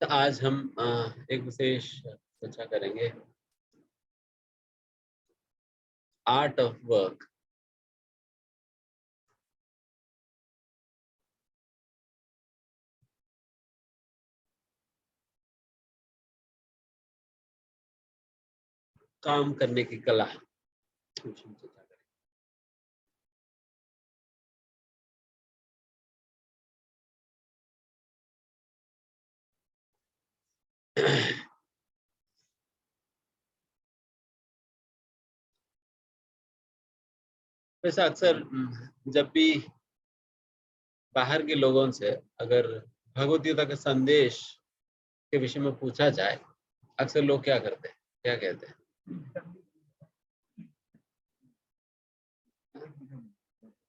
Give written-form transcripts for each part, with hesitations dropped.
तो आज हम एक विशेष चर्चा करेंगे आर्ट ऑफ वर्क। काम करने की कला। वैसे अक्सर जब भी बाहर के लोगों से अगर भगवत गीता के संदेश के विषय में पूछा जाए, अक्सर लोग क्या करते हैं, क्या कहते हैं?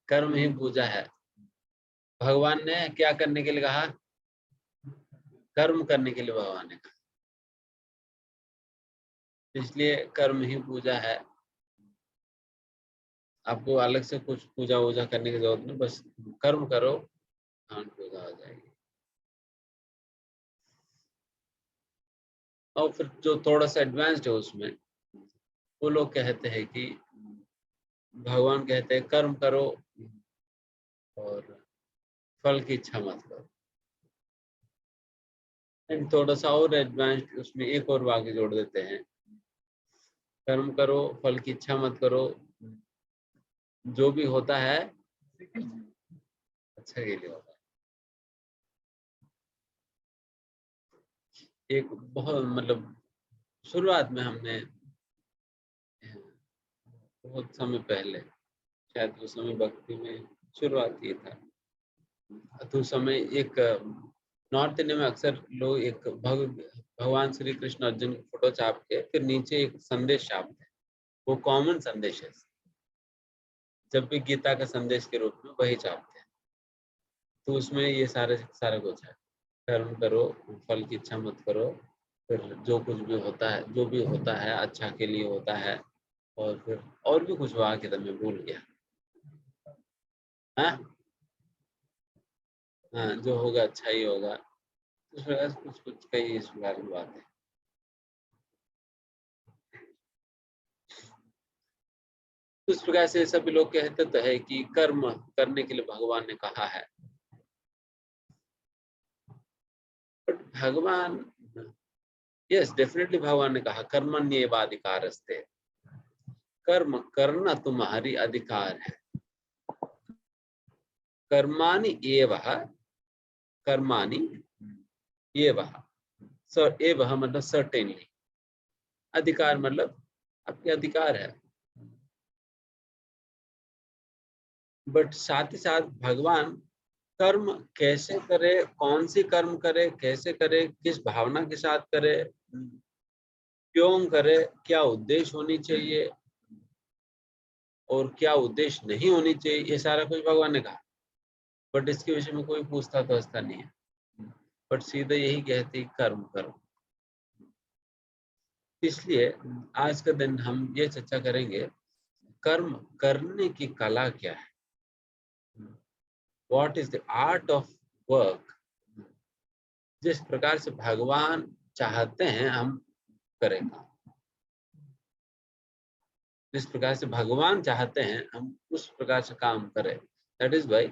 कर्म ही पूजा है। भगवान ने क्या करने के लिए कहा? कर्म करने के लिए भगवान ने कहा, इसलिए कर्म ही पूजा है। आपको अलग से कुछ पूजा वूजा करने की जरूरत नहीं, बस कर्म करो, हाँ पूजा हो जाएगी। और फिर जो थोड़ा सा एडवांस्ड है उसमें, वो लोग कहते हैं कि भगवान कहते हैं कर्म करो और फल की इच्छा मत करो। एंड थोड़ा सा और एडवांस्ड उसमें एक और वाक्य जोड़ देते हैं, कर्म करो फल की इच्छा मत करो, जो भी होता है अच्छा के लिए होता है। एक बहुत मतलब शुरुआत में हमने बहुत समय पहले, शायद उस समय भक्ति में शुरुआत की था, तो उस समय एक नॉर्थ इंडिया में अक्सर लोग एक भगवान श्री कृष्ण अर्जुन की फोटो छाप के फिर नीचे एक संदेश छापते हैं। वो कॉमन संदेश है, जब भी गीता का संदेश के रूप में वही छापते हैं। तो उसमें ये सारा कुछ है, कर्म करो फल की इच्छा मत करो, फिर जो कुछ भी होता है, जो भी होता है अच्छा के लिए होता है, और फिर और भी कुछ वाक्य था मैं भूल गया। हाँ हाँ, जो होगा अच्छा ही होगा। इस प्रकार से कुछ कुछ कई इस प्रकार की बात है। इस प्रकार से सभी लोग कहते तो है कि कर्म करने के लिए भगवान ने कहा है, बट भगवान, यस डेफिनेटली भगवान ने कहा कर्मण्येवाधिकारस्ते, कर्म करना तुम्हारी अधिकार है। कर्माणि एवः, कर्माणि एवः, एवः मतलब सर्टेनली, अधिकार मतलब आपके अधिकार है। बट साथ ही साथ भगवान कर्म कैसे करे, कौन सी कर्म करे, कैसे करे, किस भावना के साथ करे, क्यों करे, क्या उद्देश्य होनी चाहिए और क्या उद्देश्य नहीं होनी चाहिए, ये सारा कुछ भगवान ने कहा। बट इसके विषय में कोई पूछता तो हंसता नहीं है, बट सीधे यही कहती कर्म करो। इसलिए आज का दिन हम ये चर्चा करेंगे, कर्म करने की कला क्या है, what is the art of work. जिस प्रकार से भगवान चाहते हैं हम करेंगे, जिस प्रकार से भगवान चाहते हैं हम उस प्रकार से काम करें। That is why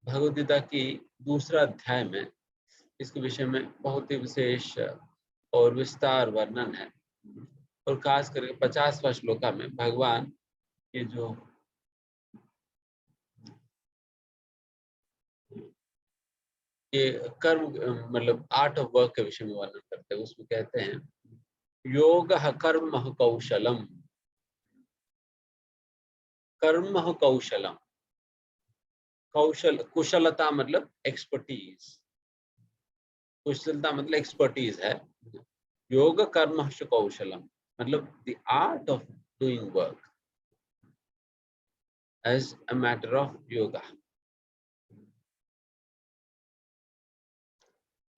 Bhagavad Gita की दूसरा अध्याय में इसके विषय में बहुत ही विशेष और विस्तार वर्णन है, और खास करके 50वां श्लोका में भगवान ये जो ये कर्म मतलब आर्ट ऑफ वर्क के विषय में वर्णन करते हैं। उसमें कहते हैं योग कर्म कौशलम, कर्म कौशलम, कौशल कुशलता मतलब एक्सपर्टीज, कुशलता मतलब एक्सपर्टीज है। योग कर्म कौशलम मतलब the art of doing work as a matter of yoga.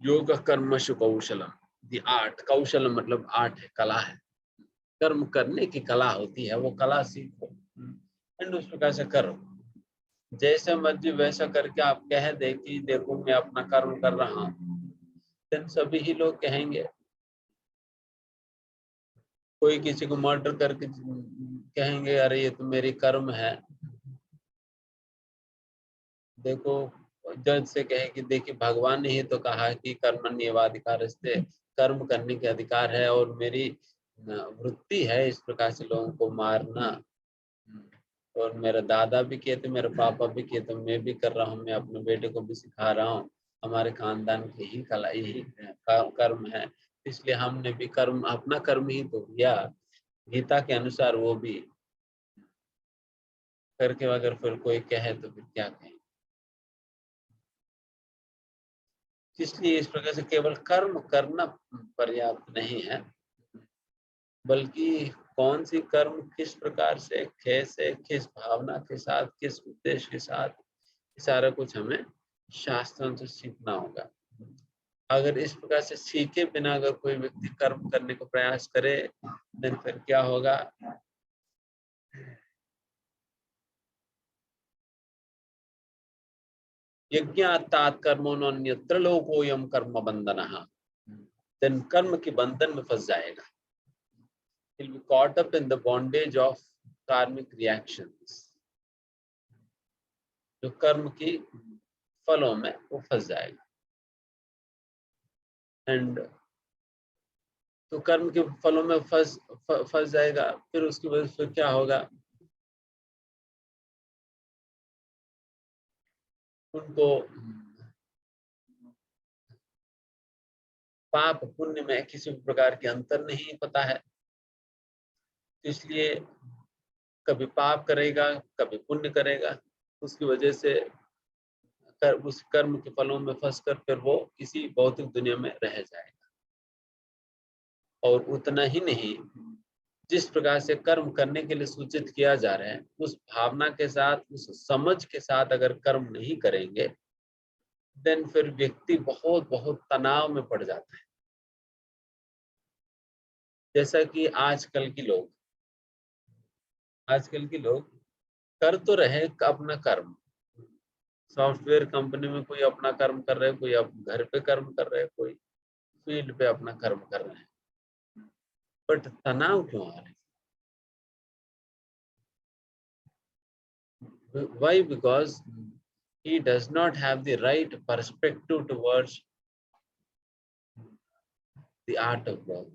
योग कर्मशु कौशलम, द आर्ट, कौशलम मतलब आर्ट है, कला है। कर्म करने की कला होती है, वो कला सीखो एंड उस प्रकार से करो। जैसे मर्जी वैसा करके आप कह दे कि देखो मैं अपना कर्म कर रहा हूँ, then सभी ही लोग कहेंगे। कोई किसी को मर्डर करके कहेंगे अरे ये तो मेरी कर्म है। देखो जज से कहे कि देखिए भगवान ने ही तो कहा कि कर्मण्येवाधिकारस्ते, कर्म करने के अधिकार है और मेरी वृत्ति है इस प्रकार से लोगों को मारना। और मेरे दादा भी किए थे, मेरे पापा भी किए थे, मैं भी कर रहा हूँ, मैं अपने बेटे को भी सिखा रहा हूँ। हमारे खानदान की ही कला, यही कर्म है, इसलिए हमने भी कर्म, अपना कर्म ही तो किया। गीता के अनुसार वो भी करके अगर फिर कोई कहे तो फिर क्या कहें। इसलिए इस प्रकार से केवल कर्म करना पर्याप्त नहीं है, बल्कि कौन सी कर्म किस प्रकार से, कैसे, किस भावना के साथ, किस उद्देश्य के साथ, सारा कुछ हमें शास्त्रों से सीखना होगा। अगर इस प्रकार से सीखे बिना अगर कोई व्यक्ति कर्म करने को प्रयास करे तो फिर क्या होगा। यज्ञात् कर्मणोऽन्यत्र लोकोऽयं कर्म बंधनः, देन कर्म के बंधन में फंस जाएगा। He'll be caught up in the bondage of karmic reactions, जो कर्म की फलों में वो फंस जाएगा। एंड तो कर्म के फलों में फंस जाएगा, फिर उसकी वजह से क्या होगा, उनको पाप पुण्य में किसी प्रकार के अंतर नहीं पता है, इसलिए कभी पाप करेगा कभी पुण्य करेगा, उसकी वजह से उस कर्म के फलों में फंसकर फिर वो किसी भौतिक दुनिया में रह जाएगा। और उतना ही नहीं, जिस प्रकार से कर्म करने के लिए सूचित किया जा रहा है उस भावना के साथ, उस समझ के साथ अगर कर्म नहीं करेंगे देन फिर व्यक्ति बहुत बहुत तनाव में पड़ जाता है। जैसा कि आजकल के लोग कर तो रहे अपना कर्म, सॉफ्टवेयर कंपनी में कोई अपना कर्म कर रहे हैं, कोई घर पे कर्म कर रहे हैं, कोई फील्ड पे अपना कर्म कर रहे हैं, बट तनाव क्यों आ रहे हैं? Why? Because he does not have the right perspective towards the art of work.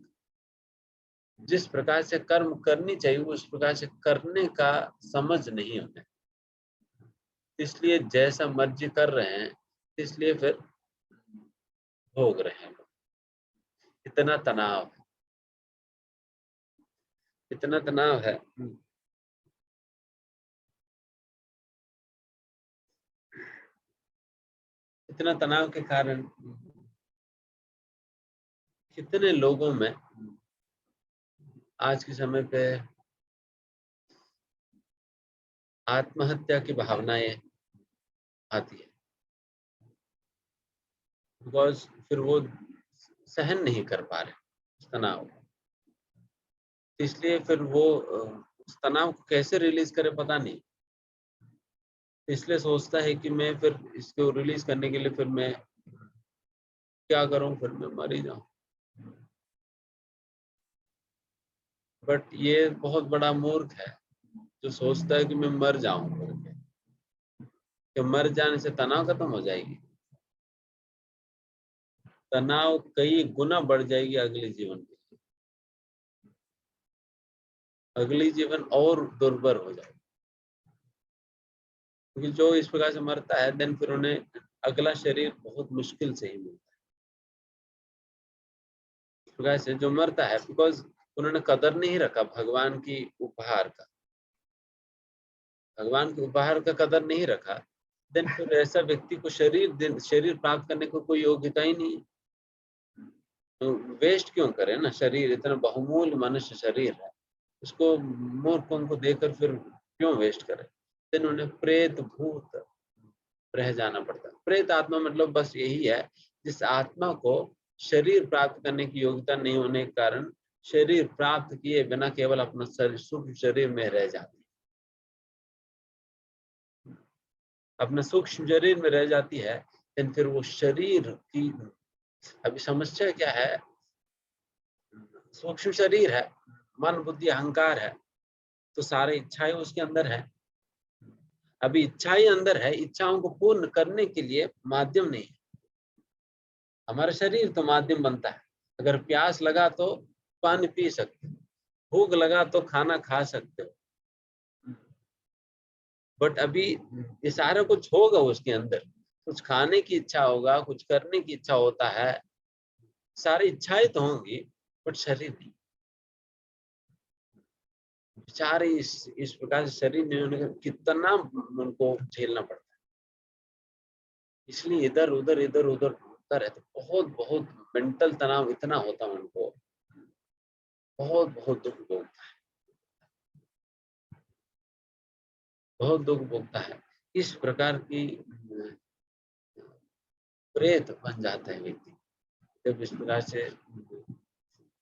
जिस प्रकार से कर्म करनी चाहिए उस प्रकार से करने का समझ नहीं होता, इसलिए जैसा मर्जी कर रहे हैं, इसलिए फिर भोग रहे हैं। इतना तनाव है, इतना तनाव है। इतना तनाव के कारण कितने लोगों में आज के समय पे आत्महत्या की भावनाएं आती है, बिकॉज फिर वो सहन नहीं कर पा रहे उस तनाव को, इसलिए फिर वो उस तनाव को कैसे रिलीज करे पता नहीं, इसलिए सोचता है कि मैं फिर इसको रिलीज करने के लिए फिर मैं क्या करूं, फिर मैं मर ही जाऊं। बट ये बहुत बड़ा मूर्ख है जो सोचता है कि मैं मर जाऊं करके, कि मर जाने से तनाव खत्म हो जाएगी। तनाव कई गुना बढ़ जाएगी अगले जीवन के लिए, अगली जीवन और दुर्भर हो जाएगी, क्योंकि जो इस प्रकार से मरता है देन फिर उन्हें अगला शरीर बहुत मुश्किल से ही मिलता है। इस प्रकार से जो मरता है बिकॉज उन्होंने कदर नहीं रखा भगवान की उपहार का, भगवान के उपहार का कदर नहीं रखा, देन फिर ऐसा व्यक्ति को शरीर प्राप्त करने को कोई योग्यता ही नहीं है। तो वेस्ट क्यों करे ना, शरीर इतना बहुमूल्य मनुष्य शरीर है, उसको मूर्खों को देकर फिर क्यों वेस्ट करे। देन उन्हें प्रेत भूत रह जाना पड़ता है। प्रेत आत्मा मतलब बस यही है, जिस आत्मा को शरीर प्राप्त करने की योग्यता नहीं होने के कारण शरीर प्राप्त किए बिना केवल अपना सूक्ष्म शरीर में रह जाती है, अपने सूक्ष्म शरीर में रह जाती है, फिर वो शरीर की अभी समस्या क्या है, सूक्ष्म शरीर है, मन बुद्धि अहंकार है, तो सारे इच्छाएं उसके अंदर है। अभी इच्छाएं अंदर है, इच्छाओं को पूर्ण करने के लिए माध्यम नहीं है। हमारा शरीर तो माध्यम बनता है। अगर प्यास लगा तो पानी पी सकते हो, भूख लगा तो खाना खा सकते हो, बट अभी ये सारा कुछ होगा उसके अंदर। कुछ खाने की इच्छा होगा, कुछ करने की इच्छा होता है, सारी इच्छाएं तो होंगी, बट शरीर नहीं। बेचारे इस प्रकार से शरीर नहीं होने का कितना उनको झेलना पड़ता है। इसलिए इधर उधर घूमता रहता, बहुत बहुत मेंटल तनाव इतना होता है उनको, बहुत बहुत दुख भोगता है, बहुत दुख भोगता है। इस प्रकार की प्रेत बन जाता है व्यक्ति जब इस प्रकार से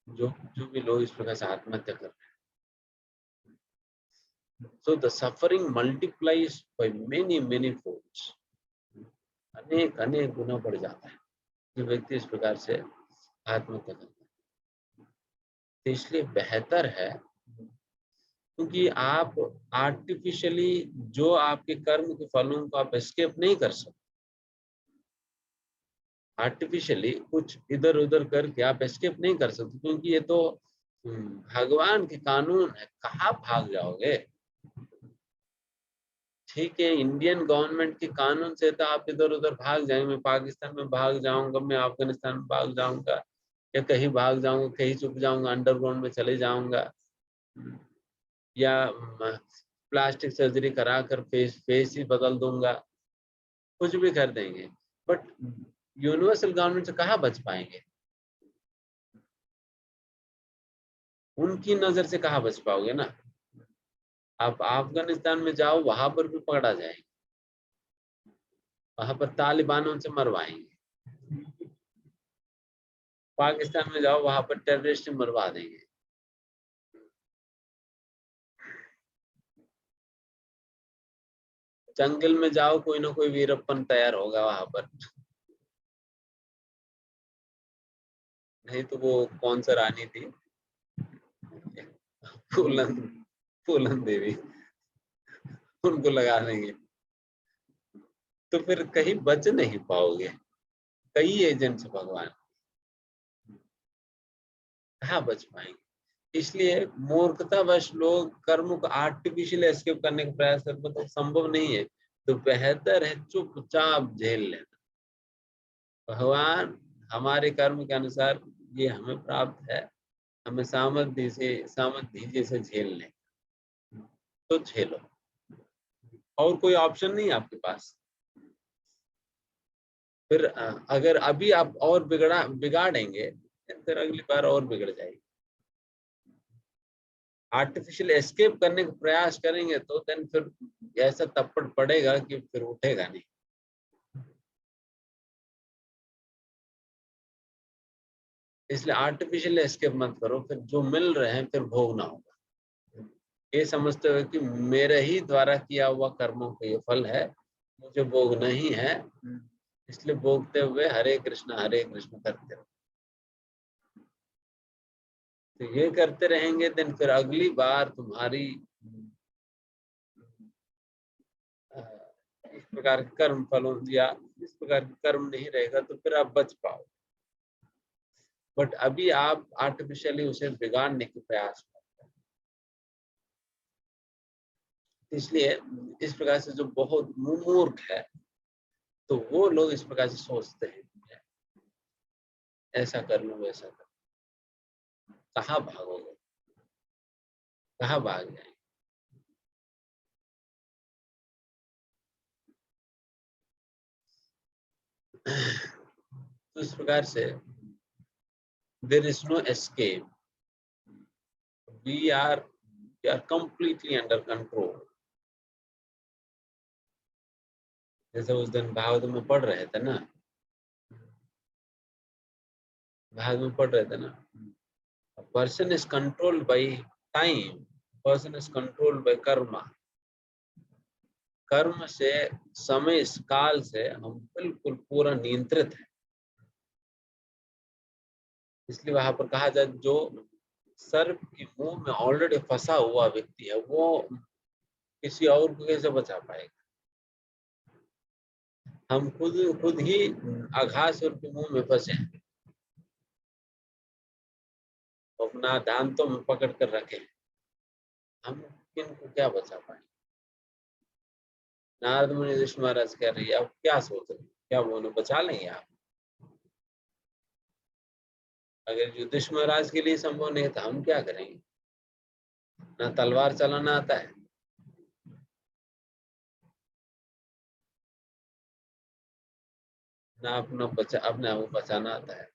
जो जो भी लोग इस प्रकार से आत्महत्या कर रहे हैं। So the suffering multiplies by many folds, अनेक अनेक गुना बढ़ जाता है जो व्यक्ति इस प्रकार से आत्महत्या करता है। तो इसलिए बेहतर है, क्योंकि आप आर्टिफिशियली जो आपके कर्म के फलों को आप एस्केप नहीं कर सकते, आर्टिफिशियली कुछ इधर उधर करके आप एस्केप नहीं कर सकते, क्योंकि ये तो भगवान के कानून है, कहाँ भाग जाओगे। ठीक है, इंडियन गवर्नमेंट के कानून से तो आप इधर उधर भाग जाएंगे, मैं पाकिस्तान में भाग जाऊंगा, मैं अफगानिस्तान में भाग जाऊंगा, या कहीं भाग जाऊंगा, कहीं छुप जाऊंगा, अंडरग्राउंड में चले जाऊंगा, या प्लास्टिक सर्जरी करा कर फेस ही बदल दूंगा, कुछ भी कर देंगे, बट यूनिवर्सल गवर्नमेंट से कहाँ बच पाएंगे, उनकी नजर से कहाँ बच पाओगे ना। आप अफगानिस्तान में जाओ, वहां पर भी पकड़ा जाएंगे, वहां पर तालिबानों से मरवाएंगे। पाकिस्तान में जाओ, वहां पर टेररिस्ट मरवा देंगे। जंगल में जाओ, कोई ना कोई वीरप्पन तैयार होगा वहां पर। नहीं तो वो कौन सा रानी थी, फूलन फूलन देवी, उनको लगा देंगे, तो फिर कहीं बच नहीं पाओगे। कई एजेंट्स भगवान, कहाँ बच पाएंगे। इसलिए मूर्खतावश लोग कर्म को आर्टिफिशियल एस्केप करने का प्रयास करते, तो संभव नहीं है। तो बेहतर है चुपचाप झेल लेना। भगवान हमारे कर्म के अनुसार ये हमें प्राप्त है, हमें सामर्थ्य दीजिए से झेल लें, तो झेलो, और कोई ऑप्शन नहीं है आपके पास। फिर अगर अभी आप और बिगाड़ेंगे, फिर अगली बार और बिगड़ जाएगी। आर्टिफिशियल एस्केप करने का प्रयास करेंगे तो देन फिर ऐसा थप्पड़ पड़ेगा कि फिर उठेगा नहीं। इसलिए आर्टिफिशियल एस्केप मत करो, फिर जो मिल रहे हैं फिर भोगना होगा। ये समझते हुए कि मेरे ही द्वारा किया हुआ कर्मों का ये फल है, मुझे भोगना ही है, इसलिए भोगते हुए हरे कृष्ण करते रहो। तो ये करते रहेंगे, देन फिर अगली बार तुम्हारी इस प्रकार के कर्म फलों या इस प्रकार के कर्म नहीं रहेगा, तो फिर आप बच पाओ। बट अभी आप आर्टिफिशियली उसे बिगाड़ने के प्रयास करते हैं। इसलिए इस प्रकार से जो बहुत मूर्ख है, तो वो लोग इस प्रकार से सोचते हैं, ऐसा कर लूं वैसा कर, कहाँ भागोगे, कहाँ भाग जाएंगे। तो इस प्रकार से there is no escape, we are completely under control. जैसे उस दिन भागवत में पढ़ रहे थे ना, भाग में पढ़ रहे थे ना, person is controlled by time, person is controlled by Karma. कर्म से, समय, इस काल से हम बिल्कुल पूरा नियंत्रित है। इसलिए वहां पर कहा जाए जो सर्प के मुंह में ऑलरेडी फंसा हुआ व्यक्ति है वो किसी और को कैसे बचा पाएगा। हम खुद ही अघासुर के मुंह में फंसे हैं, अपना दांतों में पकड़ कर रखे हैं, हम किन को क्या बचा पाएंगे। नारद मुनि ऋषि महाराज कह रही है, आप क्या सोच रहे हैं, क्या वो उन्हें बचा लेंगे आप? अगर युधिष्ठिर महाराज के लिए संभव नहीं तो हम क्या करेंगे। ना तलवार चलाना आता है, ना अपने आप को बचाना आता है,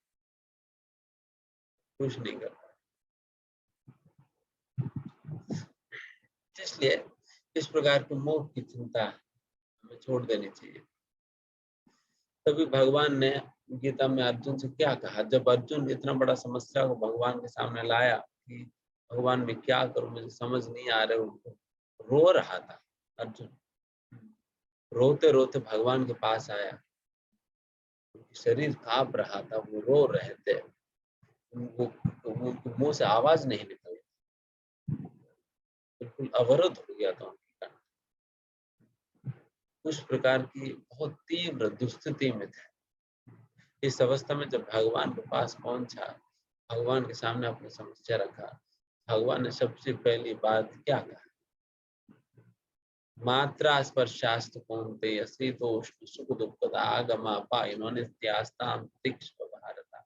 कुछ नहीं कर पाए। इसलिए इस प्रकार की मोह की चिंता हमें छोड़ देनी चाहिए। तभी भगवान ने गीता में अर्जुन से क्या कहा, जब अर्जुन इतना बड़ा समस्या को भगवान के सामने लाया कि भगवान मैं क्या करूं, मुझे समझ नहीं आ रहा, उनको रो रहा था अर्जुन, रोते रोते भगवान के पास आया, शरीर कांप रहा था, वो रो रहे थे, उनके मुंह से आवाज नहीं निकल, बिल्कुल अवरुद्ध हो गया था उनका। उस प्रकार की बहुत तीव्र दुस्थिति में थे। इस अवस्था में जब भगवान के पास पहुंचा, भगवान के सामने अपनी समस्या रखा, भगवान ने सबसे पहली बात क्या कहा, मात्रा स्पर्शास्तु कौन्तेय शीतोष्ण सुख दुःखदा आगमापायिनो नित्यास्तां तीक्ष्ण भारता।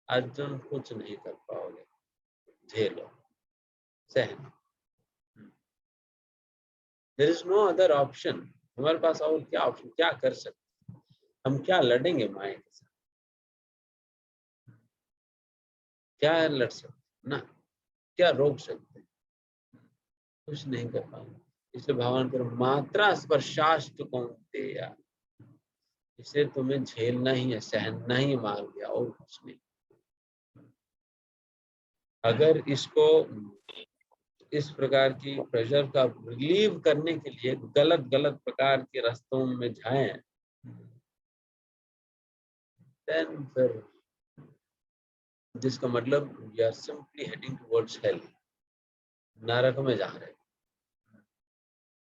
अर्जुन कुछ नहीं कर पाओगे, झेलो, सहन, there is no other option. हमारे पास और क्या ऑप्शन, क्या कर सकते, हम क्या लड़ेंगे माया के साथ, क्या लड़ सकते ना, क्या रोक सकते, कुछ नहीं कर पाएंगे। इसलिए भगवान पर मात्रा स्पर्शास्तु कौन्तेय, इसे तुम्हें झेलना ही है, सहना ही मार गया और कुछ नहीं। अगर इसको इस प्रकार की प्रेशर का रिलीव करने के लिए गलत गलत प्रकार के रास्तों में जाएं, देन फिर जिसका मतलब we are simply heading towards hell, नरक में जा रहे हैं।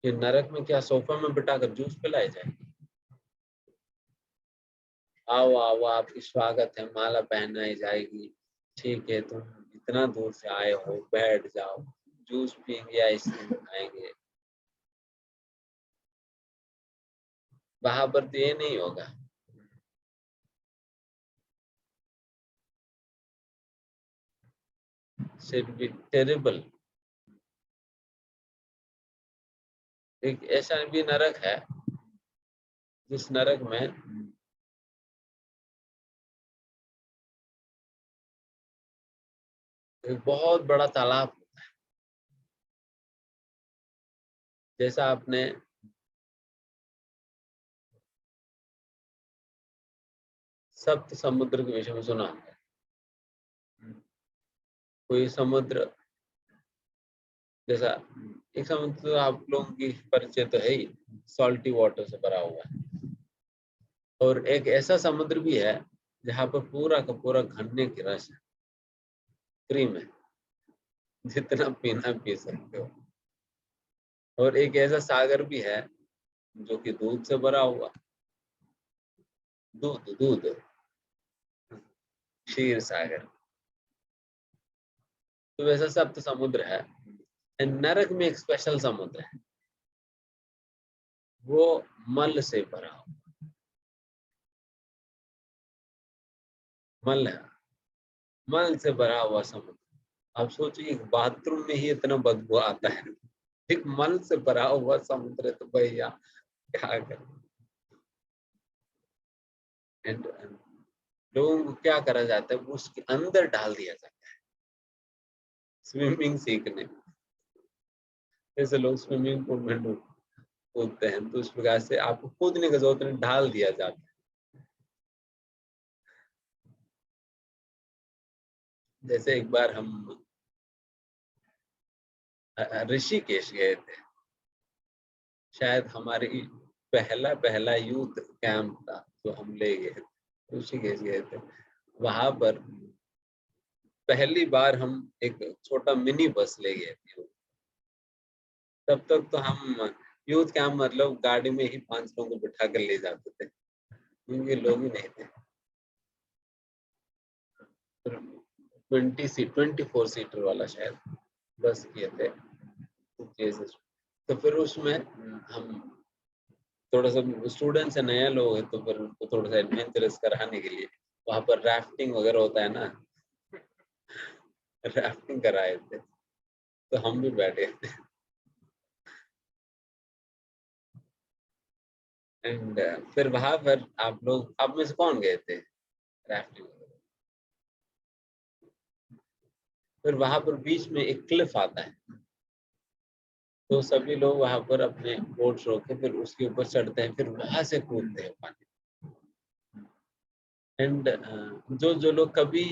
ये नरक में क्या सोफा में बिठाकर जूस पिलाई जाएगी, आओ आओ आपकी स्वागत है, माला पहनाई जाएगी, ठीक है तुम इतना दूर से आए हो, बैठ जाओ, जूस पियेंगे, आइसक्रीम खाएंगे, वहां पर तो ये नहीं होगा। Should be terrible। एक ऐसा भी नरक है जिस नरक में एक बहुत बड़ा तालाब होता है। जैसा आपने सप्त समुद्र के विषय में सुना है, कोई समुद्र जैसा, एक समुद्र तो आप लोगों की परिचय तो है ही, सॉल्टी वाटर से भरा हुआ है, और एक ऐसा समुद्र भी है जहाँ पर पूरा का पूरा गन्ने की रस है, क्रीम है, जितना पीना पी सकते हो। और एक ऐसा सागर भी है जो कि दूध से भरा हुआ, दूध दूध, क्षीर सागर। तो वैसा सप्त समुद्र है। नरक में एक स्पेशल समुद्र है, वो मल से भरा हुआ, मल है, मल से भरा हुआ समुद्र। आप सोचिए एक बाथरूम में ही इतना बदबू आता है, एक मल से भरा हुआ समुद्र, तो भैया क्या करें। एंड लोगों को क्या करा जाता है, उसके अंदर डाल दिया जाता है स्विमिंग सीखने। जैसे लोग स्विमिंग पूल में कूदते हैं, तो उस प्रकार से आपको कूदने का जरूरत नहीं, डाल दिया जाता है। जैसे एक बार हम ऋषिकेश गए थे, शायद हमारी पहला यूथ कैंप था जो हम ले गए थे, ऋषिकेश गए थे। वहां पर पहली बार हम एक छोटा मिनी बस ले गए थे। तब तक तो हम यूथ कैंप मतलब गाड़ी में ही 5 लोगों को बिठा कर ले जाते थे, क्योंकि लोग ही नहीं थे। 24 सीटर वाला शायद बस किए थे। तो फिर उसमें हम थोड़ा सा स्टूडेंट्स है, नया लोग है, तो फिर उनको थोड़ा सा एडवेंचरस कराने के लिए वहां पर राफ्टिंग वगैरह होता है ना, राफ्टिंग कराए थे, तो हम भी बैठे थे। एंड फिर वहां पर आप में से कौन गए थे राफ्टिंग? फिर वहां पर बीच में एक क्लिफ आता है, तो सभी लोग वहां पर अपने बोट रोक के फिर उसके ऊपर चढ़ते हैं, फिर वहां से कूदते हैं पानी। एंड जो जो लोग कभी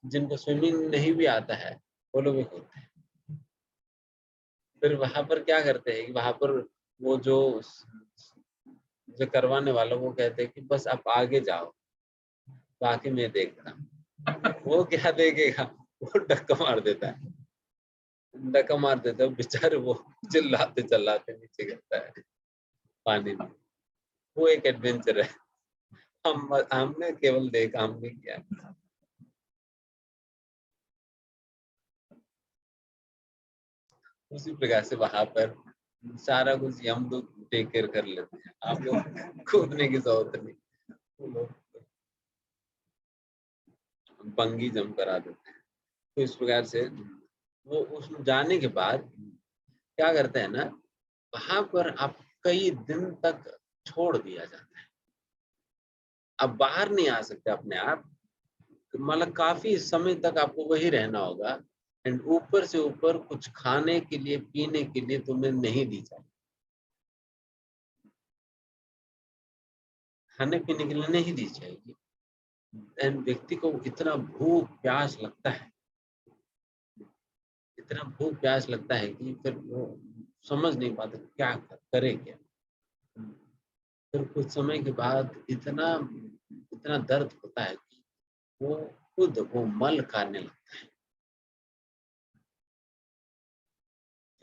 जिनको स्विमिंग नहीं भी आता है, वो लोग भी कूदते हैं। फिर वहां पर क्या करते हैं, वहां पर वो जो करवाने वाला वो कहते हैं कि बस आप आगे जाओ, बाकी मैं देखता हूँ। वो क्या देखेगा, वो धक्का मार देता है, धक्का मार देता है बेचारे, वो चिल्लाते चिल्लाते नीचे गिरता है पानी में। वो एक एडवेंचर है। हमने केवल देखा, हम नहीं किया। उसी प्रकार से वहां पर सारा कुछ हम लोग टेक केयर कर लेते हैं, आप लोग कूदने की जरूरत नहीं। वो लोग बंगी जंप करा देते हैं। तो इस प्रकार से वो उसमें जाने के बाद क्या करते हैं ना, वहां पर आप कई दिन तक छोड़ दिया जाता है। अब बाहर नहीं आ सकते अपने आप, मतलब काफी समय तक आपको वही रहना होगा। एंड ऊपर से ऊपर कुछ खाने के लिए पीने के लिए तुम्हें नहीं दी जाए, खाने पीने के लिए नहीं दी जाएगी। एंड व्यक्ति को इतना भूख प्यास लगता है, इतना भूख प्यास लगता है कि फिर वो समझ नहीं पाता क्या करे क्या। फिर कुछ समय के बाद इतना इतना दर्द होता है कि वो खुद वो मल खाने लगता है।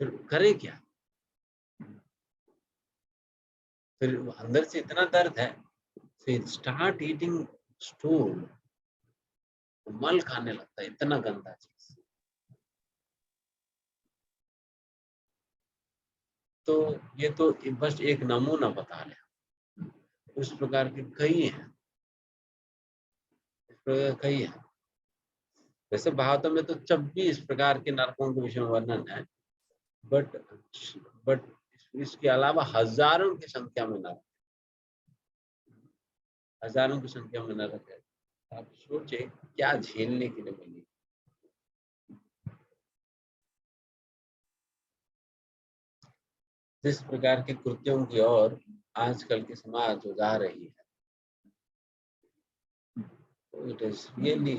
फिर करे क्या? फिर वो अंदर से इतना दर्द है, फिर स्टार्ट ईटिंग स्टूल, मल खाने लगता है, इतना गंदा चीज। तो ये तो बस एक नमूना बता रहे हैं, उस प्रकार के कई हैं, इस प्रकार कई हैं। वैसे भागवतम में तो 26 प्रकार के नरकों के विषय में वर्णन है, बट बट इसके अलावा हजारों की संख्या में नरक, हजारों की संख्या में नरक है। आप सोचे क्या झेलने के लिए मिली। जिस प्रकार के कृत्यों की ओर आजकल के समाज जो जा रही है, it is really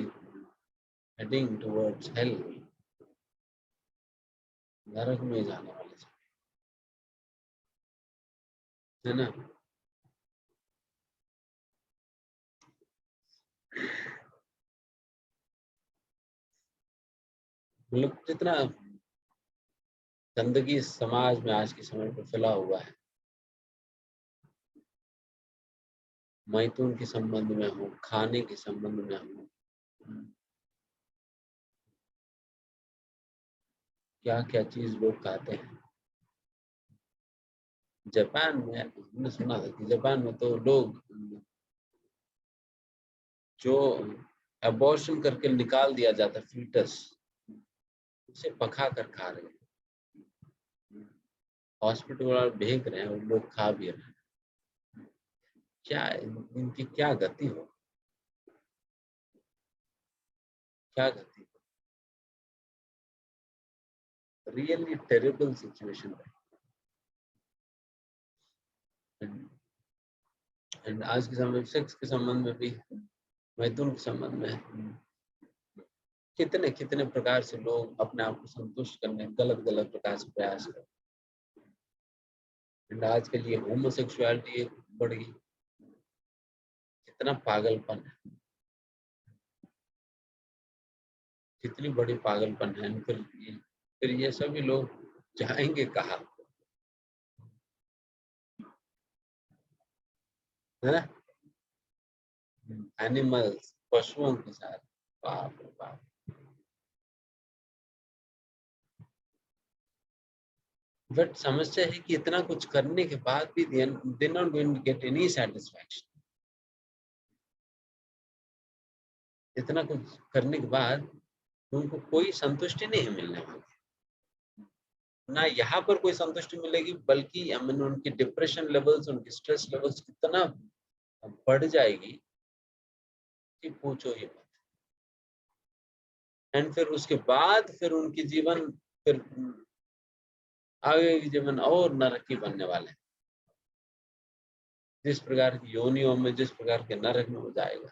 heading towards hell, नरक में जाने वाले है ना। मतलब जितना गंदगी समाज में आज के समय पर फैला हुआ है, मैथुन के संबंध में हो, खाने के संबंध में हो, क्या क्या चीज लोग खाते हैं। जापान में हमने सुना था कि जापान में तो लोग जो अबॉर्शन करके निकाल दिया जाता है फीटस, उसे पका कर खा रहे हैं। हॉस्पिटल वाले भेज रहे हैं और लोग खा भी रहे हैं। क्या इनकी क्या गति हो, क्या गति हो, रियली टेरिबल सिचुएशन है। एंड आज के समय में सेक्स के संबंध में भी, मैथुन के संबंध में कितने कितने प्रकार से लोग अपने आप को संतुष्ट करने गलत गलत प्रकार से प्रयास करते हैं। एंड आज के लिए होमोसेक्सुअलिटी बढ़ गई, कितना पागलपन है। कितनी बड़ी पागलपन है। फिर ये सभी लोग जाएंगे कहाँ, है ना? एनिमल्स, पशुओं के साथ, बाप रे बाप। बट समस्या है कि इतना कुछ करने के बाद भी they not going to get any satisfaction. इतना कुछ करने के बाद उनको कोई संतुष्टि नहीं मिलने वाली, ना यहाँ पर कोई संतुष्टि मिलेगी, बल्कि आई मीन उनकी डिप्रेशन लेवल्स, उनकी स्ट्रेस लेवल्स कितना बढ़ जाएगी कि पूछो ही मत। एंड फिर उसके बाद फिर उनकी जीवन, फिर आगे के जीवन और नरकी बनने वाले हैं। जिस प्रकार की योनियों में, जिस प्रकार के नरक में हो जाएगा,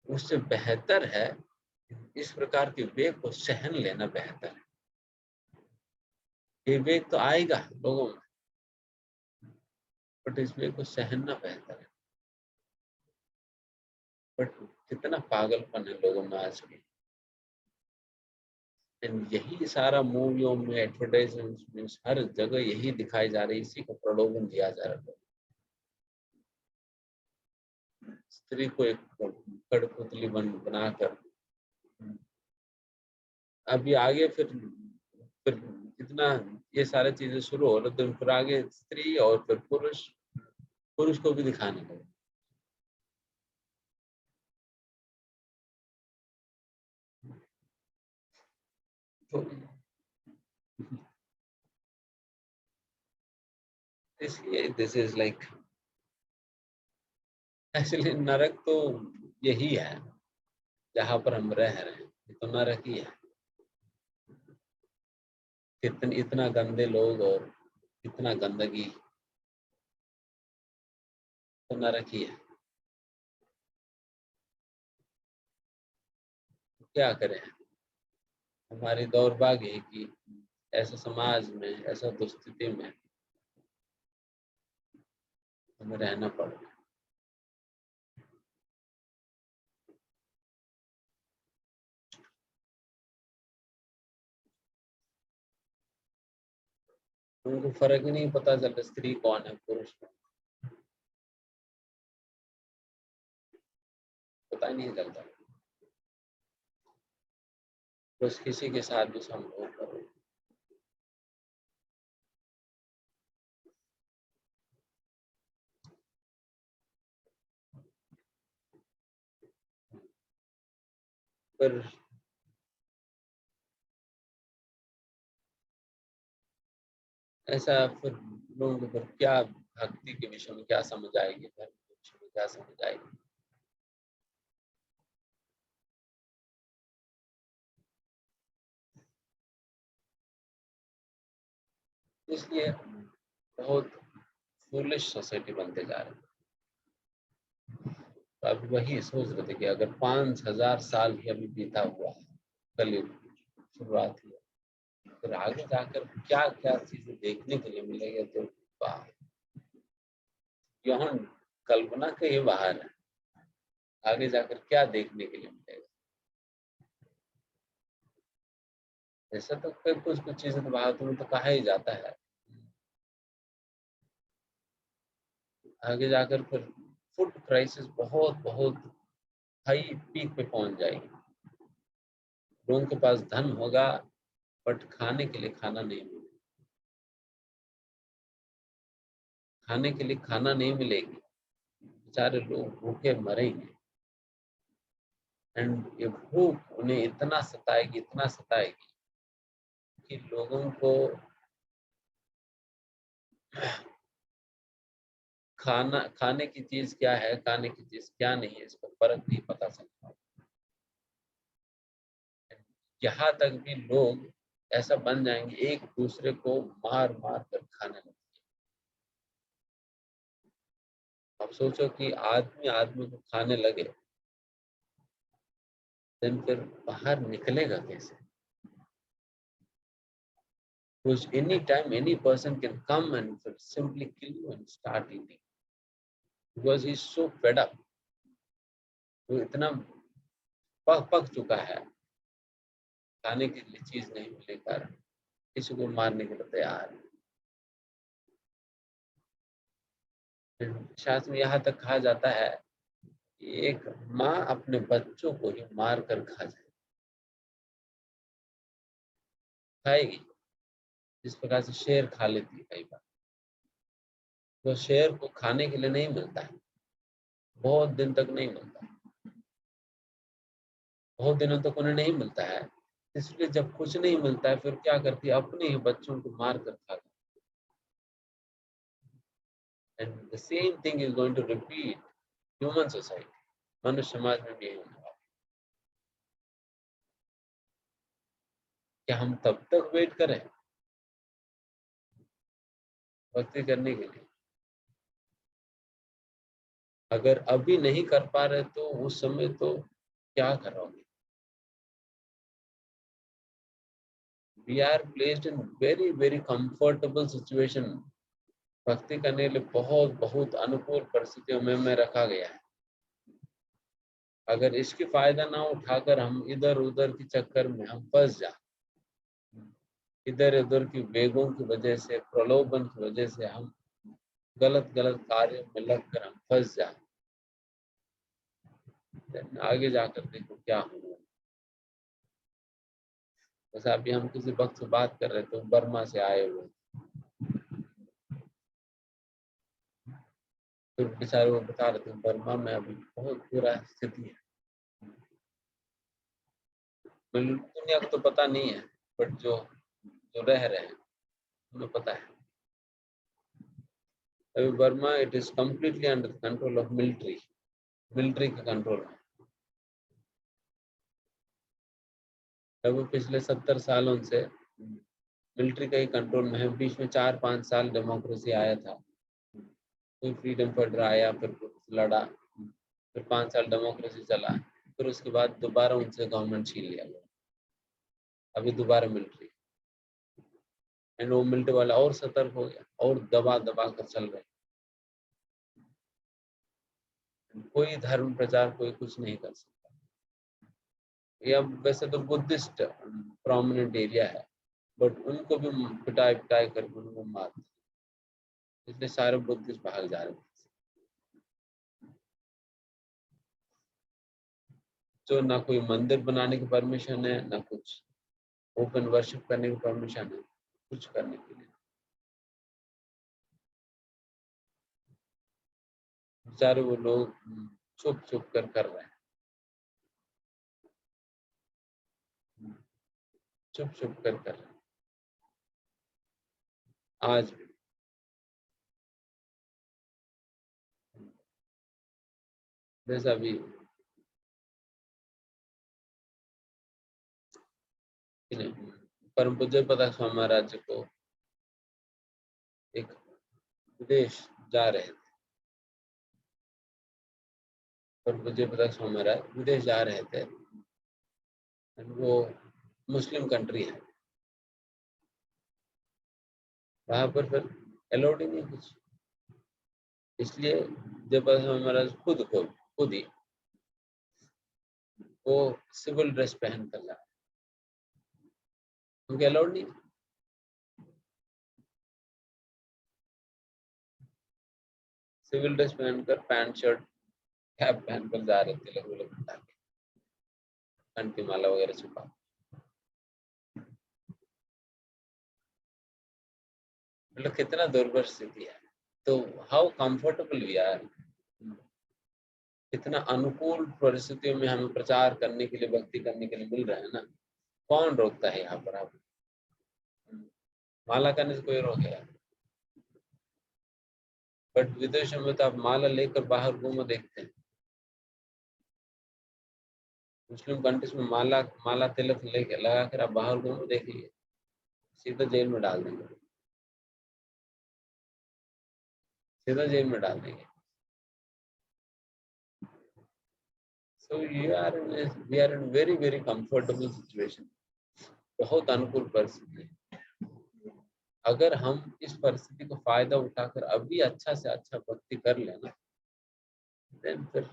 उससे बेहतर है इस प्रकार के वेग को सहन लेना बेहतर है। ये वेग तो आएगा लोगों में, बट इस वेग को सहनना बेहतर है। बट कितना पागलपन है लोगों में आज भी। यही सारा मूवियों में, एडवर्टाइजमेंट में, हर जगह यही दिखाई जा रही है, इसी को प्रलोभन दिया जा रहा है। स्त्री को एक कठपुतली बनाकर, अभी आगे फिर इतना ये सारी चीजें शुरू हो रही, तो फिर आगे स्त्री और फिर पुरुष को भी दिखाने लगे। तो इसलिए दिस इज लाइक, एक्चुअली नरक तो यही है जहाँ पर हम रह रहे हैं, ये तो नरक ही है। इतना गंदे लोग और इतना गंदगी, तो नरक ही है। क्या करें, हमारी दौर्भाग्य है कि ऐसे समाज में, ऐसा दुस्थिति में हमें रहना पड़ रहा है। उनको फर्क ही नहीं पता चलता स्त्री कौन है, पुरुष कौन, पता ही नहीं चलता। बस किसी के साथ भी संभोग करो, पर ऐसा फिर लोगों को फिर क्या भक्ति के विषय में क्या समझ आएगी, धर्म के विषय में क्या समझ आएगी। इसलिए बहुत फूलिश सोसाइटी बनते जा रही है। तो अभी वही सोच रहे थे कि अगर 5,000 साल ही अभी बीता हुआ है, कलयुग की शुरुआत हुई, फिर आगे जाकर क्या क्या चीजें देखने के लिए मिलेगी, तो यहाँ कल्पना के ही बाहर है। आगे जाकर क्या देखने के लिए मिलेगा, ऐसा तो फिर कुछ कुछ चीजें तो भारत में तो कहा ही जाता है। आगे जाकर फिर फूड क्राइसिस बहुत बहुत हाई पीक पे पहुंच जाएगी। लोगों के पास धन होगा, बट खाने के लिए खाना नहीं मिलेगा, खाने के लिए खाना नहीं मिलेगी, बेचारे लोग भूखे मरेंगे। एंड ये भूख उन्हें इतना सताएगी, इतना सताएगी कि लोगों को खाने की चीज क्या है, खाने की चीज क्या नहीं है, इसका फर्क नहीं पता चलता। यहाँ तक भी लोग ऐसा बन जाएंगे, एक दूसरे को मार मार कर खाने लगेंगे। अब सोचो कि आदमी आदमी को खाने लगे, दिन फिर बाहर निकलेगा कैसे? Because any time any person can come and simply kill you and start eating, because he's so fed up. वो इतना पक चुका है, खाने के लिए चीज नहीं मिलने के कारण किसी को मारने के लिए तैयार है। शास्त्र में यहाँ तक कहा जाता है कि एक माँ अपने बच्चों को ही मार कर खाएगी, जिस प्रकार से शेर खा लेती है कई बार। तो शेर को खाने के लिए नहीं मिलता है, बहुत दिन तक नहीं मिलता, बहुत दिनों तक उन्हें नहीं मिलता है। इसलिए जब कुछ नहीं मिलता है फिर क्या करती है, अपने ही बच्चों को मार कर खा। And the same thing is going to repeat human society, मनुष्य समाज में भी यही होने वाला। क्या हम तब तक वेट करें भक्ति करने के लिए? अगर अभी नहीं कर पा रहे तो उस समय तो क्या करोगे? We are placed in very very comfortable situation. भक्ति करने के लिए बहुत बहुत अनुकूल परिस्थितियों में रखा गया है। अगर इसकी फायदा ना उठाकर हम इधर उधर के चक्कर में हम फंस जाए, इधर उधर की वेगों की वजह से, प्रलोभन की वजह से हम गलत गलत कार्यों में लगकर हम फंस जाए, आगे जाकर देखो क्या होगा। जैसे अभी हम किसी वक्त से बात कर रहे थे, बर्मा से आए हुए, तो बेचारे वो बता रहे थे बर्मा में अभी बहुत बुरा स्थिति है। दुनिया को तो पता नहीं है, बट जो जो रह रहे हैं उन्हें पता है। अभी Burma it is completely under control of military के कंट्रोल में। अभी पिछले 70 सालों से मिलिट्री का ही कंट्रोल में है। बीच में 4-5 साल डेमोक्रेसी आया था, कोई फ्रीडम फाइटर आया, फिर लड़ा, फिर 5 साल डेमोक्रेसी चला, फिर उसके बाद दोबारा उनसे गवर्नमेंट छीन लिया गया। अभी दोबारा मिलिट्री, एंड वो मिलिट्री वाला और सतर्क हो गया और दबा दबा कर चल रहे। कोई धर्म प्रचार कोई कुछ नहीं कर सकता। ये अब वैसे तो बुद्धिस्ट प्रोमिनेंट एरिया है, बट उनको भी पिटाई पिटाई करके उनको मारते, इसलिए सारे बुद्धिस्ट भाग जा रहे हैं। जो ना कोई मंदिर बनाने की परमिशन है, ना कुछ ओपन वर्शिप करने की परमिशन है, कुछ करने के लिए बेचारे वो लोग छुप छुप कर रहे हैं, चुप चुप कर रहे हैं आज भी। जैसा भी परम पूज्य प्रकाश स्वामी महाराज जी को एक विदेश जा रहे थे, परम पूज्य प्रकाश स्वामी महाराज विदेश जा रहे थे, वो मुस्लिम कंट्री है, वहां पर फिर अलाउड ही नहीं कुछ। इसलिए जब महाराज खुद ही वो सिविल ड्रेस पहन कर जा, उनके अलाउड नहीं। सिविल ड्रेस पहनकर, पैंट शर्ट कैप पहनकर जा रहे थे, तिलक विलक हटा के, कंठी माला वगैरह छुपा। मतलब कितना दुर्भर स्थिति है। तो हाउ कंफर्टेबल वी आर, कितना अनुकूल परिस्थितियों में हमें प्रचार करने के लिए, भक्ति करने के लिए मिल रहा है ना। कौन रोकता है यहाँ पर? आप माला करने से कोई रोकेगा? बट विदेशों में तो आप माला लेकर बाहर घूमो, देखते हैं मुस्लिम कंट्रीज में माला माला तिलक लेके लगा कर आप बाहर घूमो, देखिए सीधा जेल में डाल देंगे, सीधा जेल में डाल देंगे। So we are in very very comfortable situation, बहुत अनुकूल परिस्थिति है। अगर हम इस परिस्थिति को फायदा उठाकर अभी अच्छा से अच्छा भक्ति कर लेना, देन फिर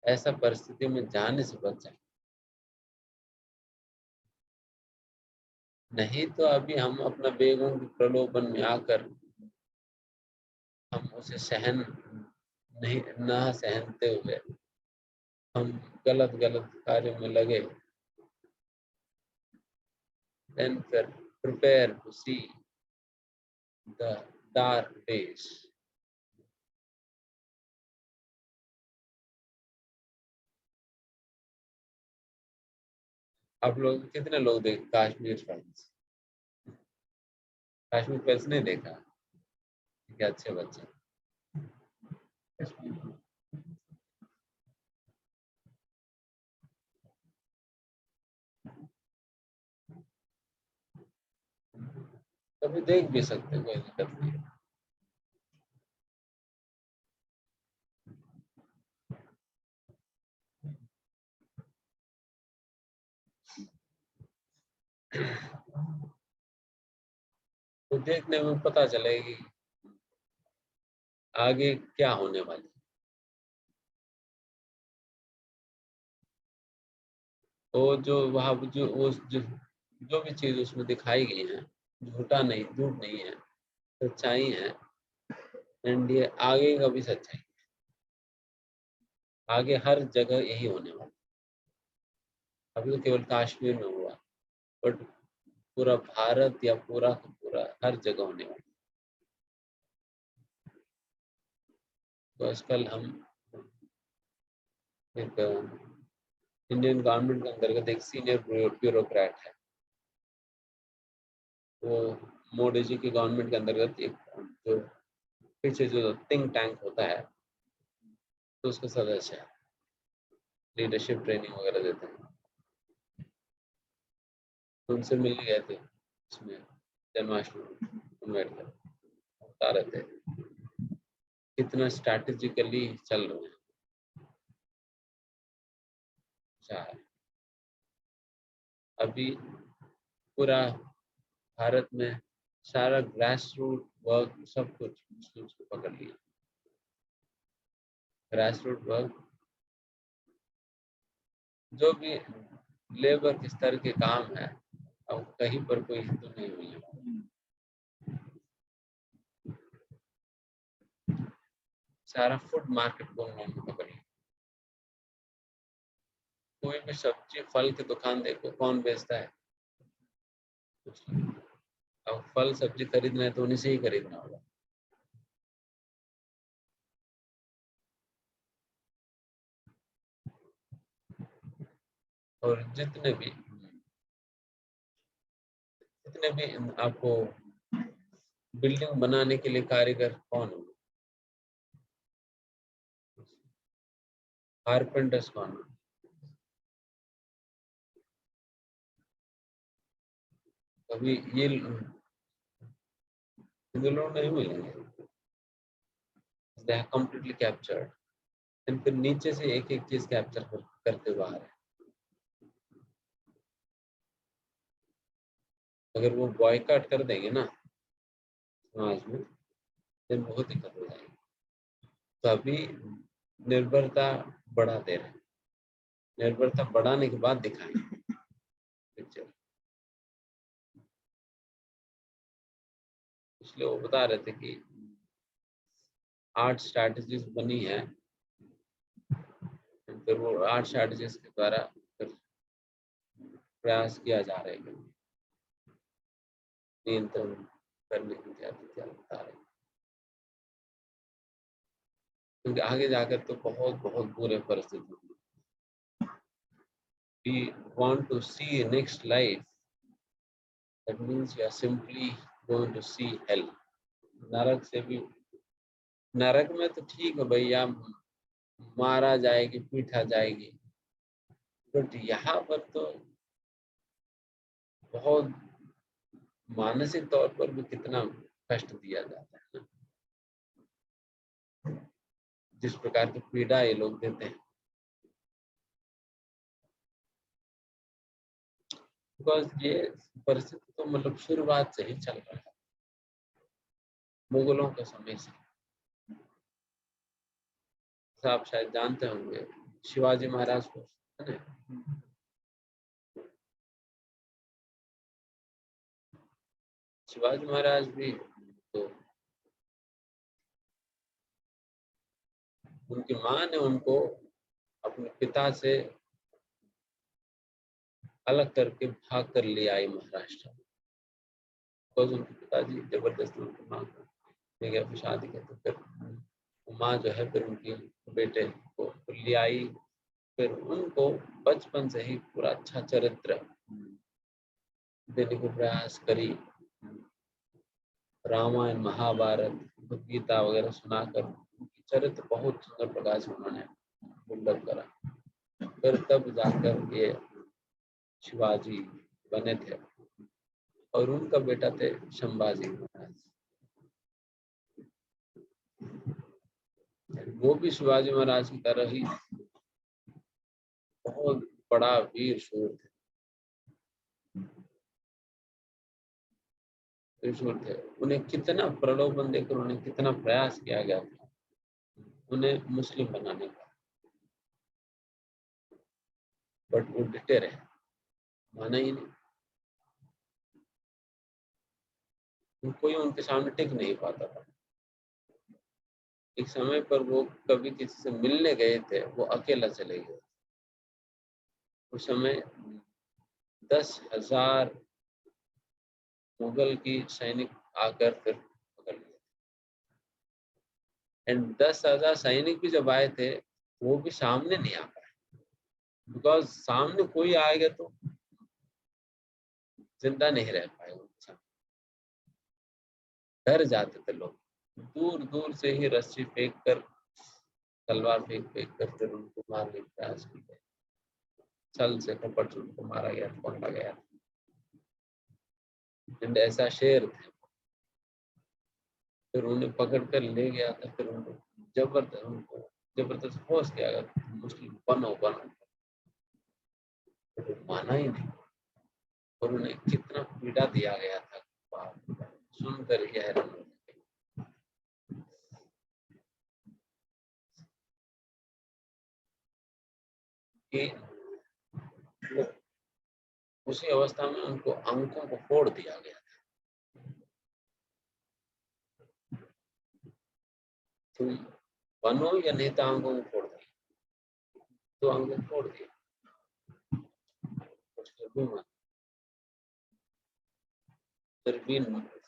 ऐसा परिस्थिति में जाने से बच जाए। नहीं तो अभी हम अपना बेगों के प्रलोभन में आकर हम उसे सहन नहीं ना सहनते हुए हम गलत कार्य में लगे। then prepare to see the dark days। आप लोग कितने लोग देख कश्मीर फाइल्स? कश्मीर फाइल्स नहीं देखा? ठीक है, अच्छे बच्चे। कभी देख भी सकते हो, कोई दिक्कत नहीं। तो देखने में पता चलेगी आगे क्या होने वाली। वो जो वहाँ जो जो भी चीज उसमें दिखाई गई है, झूठ नहीं है, सच्चाई है। एंड ये आगे का भी सच्चाई, आगे हर जगह यही होने वाला। अभी तो केवल कश्मीर में हुआ, बट पूरा भारत या पूरा का पूरा हर जगह होने वाला। तो आजकल हम एक इंडियन गवर्नमेंट के अंतर्गत एक सीनियर ब्यूरोक्रेट है, वो मोदी जी की गवर्नमेंट के अंतर्गत एक जो पीछे जो थिंक टैंक होता है तो उसका सदस्य है, लीडरशिप ट्रेनिंग वगैरह देते हैं। तो उनसे मिलने गए थे, इसमें जन्माष्टमी इन्वाइट कर बता रहे थे कितना स्ट्रैटेजिकली चल रहे हैं। अच्छा है, अभी पूरा भारत में सारा ग्रास रूट वर्क सब कुछ मुस्लिम्स को पकड़ लिया। ग्रास रूट वर्क जो भी लेबर के स्तर के काम है, अब कहीं पर कोई हिंदू नहीं मिलेगा। सारा फूड मार्केट को उन्होंने पकड़ लिया। कोई भी सब्जी फल की दुकान देखो, कौन बेचता है? अब फल सब्जी खरीदना है तो उन्हीं से ही खरीदना होगा। और जितने भी आपको बिल्डिंग बनाने के लिए कारीगर कौन होगा? कारपेंटर्स कौन होगा? अभी ये लोग नहीं मिलेंगे। They have completely captured. फिर नीचे से एक एक चीज कैप्चर करते बाहर है। अगर वो बॉयकॉट कर देंगे ना समाज में, फिर बहुत दिक्कत हो जाएगी। तो अभी निर्भरता बढ़ा दे रहे हैं, निर्भरता बढ़ाने के बाद दिखाएंगे पिक्चर। इसलिए वो बता रहे थे कि 8 स्ट्रैटेजीज बनी है, फिर वो 8 स्ट्रैटेजीज के द्वारा फिर प्रयास किया जा रहा है नियंत्रण करने की क्या बता रहे हैं। क्योंकि आगे जाकर तो बहुत बहुत बुरे परिस्थिति होगी। We want to see next life, that means you are simply going to see hell। नरक से भी, नरक में तो ठीक है भैया, मारा जाएगी, पीटा जाएगी, बट यहाँ पर तो बहुत मानसिक तौर पर भी कितना कष्ट दिया जाता है ना, जिस प्रकार की पीड़ा ये लोग देते हैं। बिकॉज ये परिस्थिति तो मतलब शुरुआत से ही चल रहा है, मुगलों के समय से। आप शायद जानते होंगे शिवाजी महाराज को, है ना? शिवाजी महाराज भी तो उनकी माँ ने उनको अपने पिता से अलग करके भाग कर ले आई महाराष्ट्र, बिकॉज उनके पिताजी जबरदस्ती उनकी माँ को ले गया, फिर शादी के तो फिर माँ जो है फिर उनके बेटे को ले आई, फिर उनको बचपन से ही पूरा अच्छा चरित्र देने को प्रयास करी, रामायण महाभारत भगवद गीता वगैरह सुनाकर उनकी चरित्र बहुत सुंदर प्रकाश उन्होंने बिल्डअप करा, फिर तब जाकर ये शिवाजी बने थे। और उनका बेटा थे संभाजी महाराज, वो भी शिवाजी महाराज की तरह ही बहुत बड़ा वीर शूर थे, उन्हें कितना प्रलोभन देकर उन्हें कितना प्रयास किया गया था उन्हें मुस्लिम बनाने का, बट वो डटे रहे, माना ही नहीं, कोई उनके सामने टिक नहीं पाता था। एक समय पर वो कभी किसी से मिलने गए थे, वो अकेला चले गए, उस समय 10,000 मुगल की सैनिक आकर फिर पकड़ लिए, एंड 10,000 सैनिक भी जब आए थे वो भी सामने नहीं आ पाए, बिकॉज सामने कोई आएगा तो जिंदा नहीं रह पाए, डर जाते थे लोग, दूर दूर से ही रस्सी फेंक कर, तलवार फेंक कर फिर उनको मारने का प्रयास किया, छल से कपट से उनको मारा गया, पकड़ा गया, एंड ऐसा शेर थे, फिर उन्हें पकड़ कर ले गया था, फिर उनको जबरदस्त फोर्स किया गया, मुस्लिम बनो, तो माना ही नहीं, और उन्हें कितना पीड़ा दिया गया था, सुनकर ही हैरान हो गए कि उसी अवस्था में उनको अंकों को फोड़ दिया गया था, तुम बनो या नहीं तो अंकों को फोड़ दिया, तो अंकों फोड़ दिया,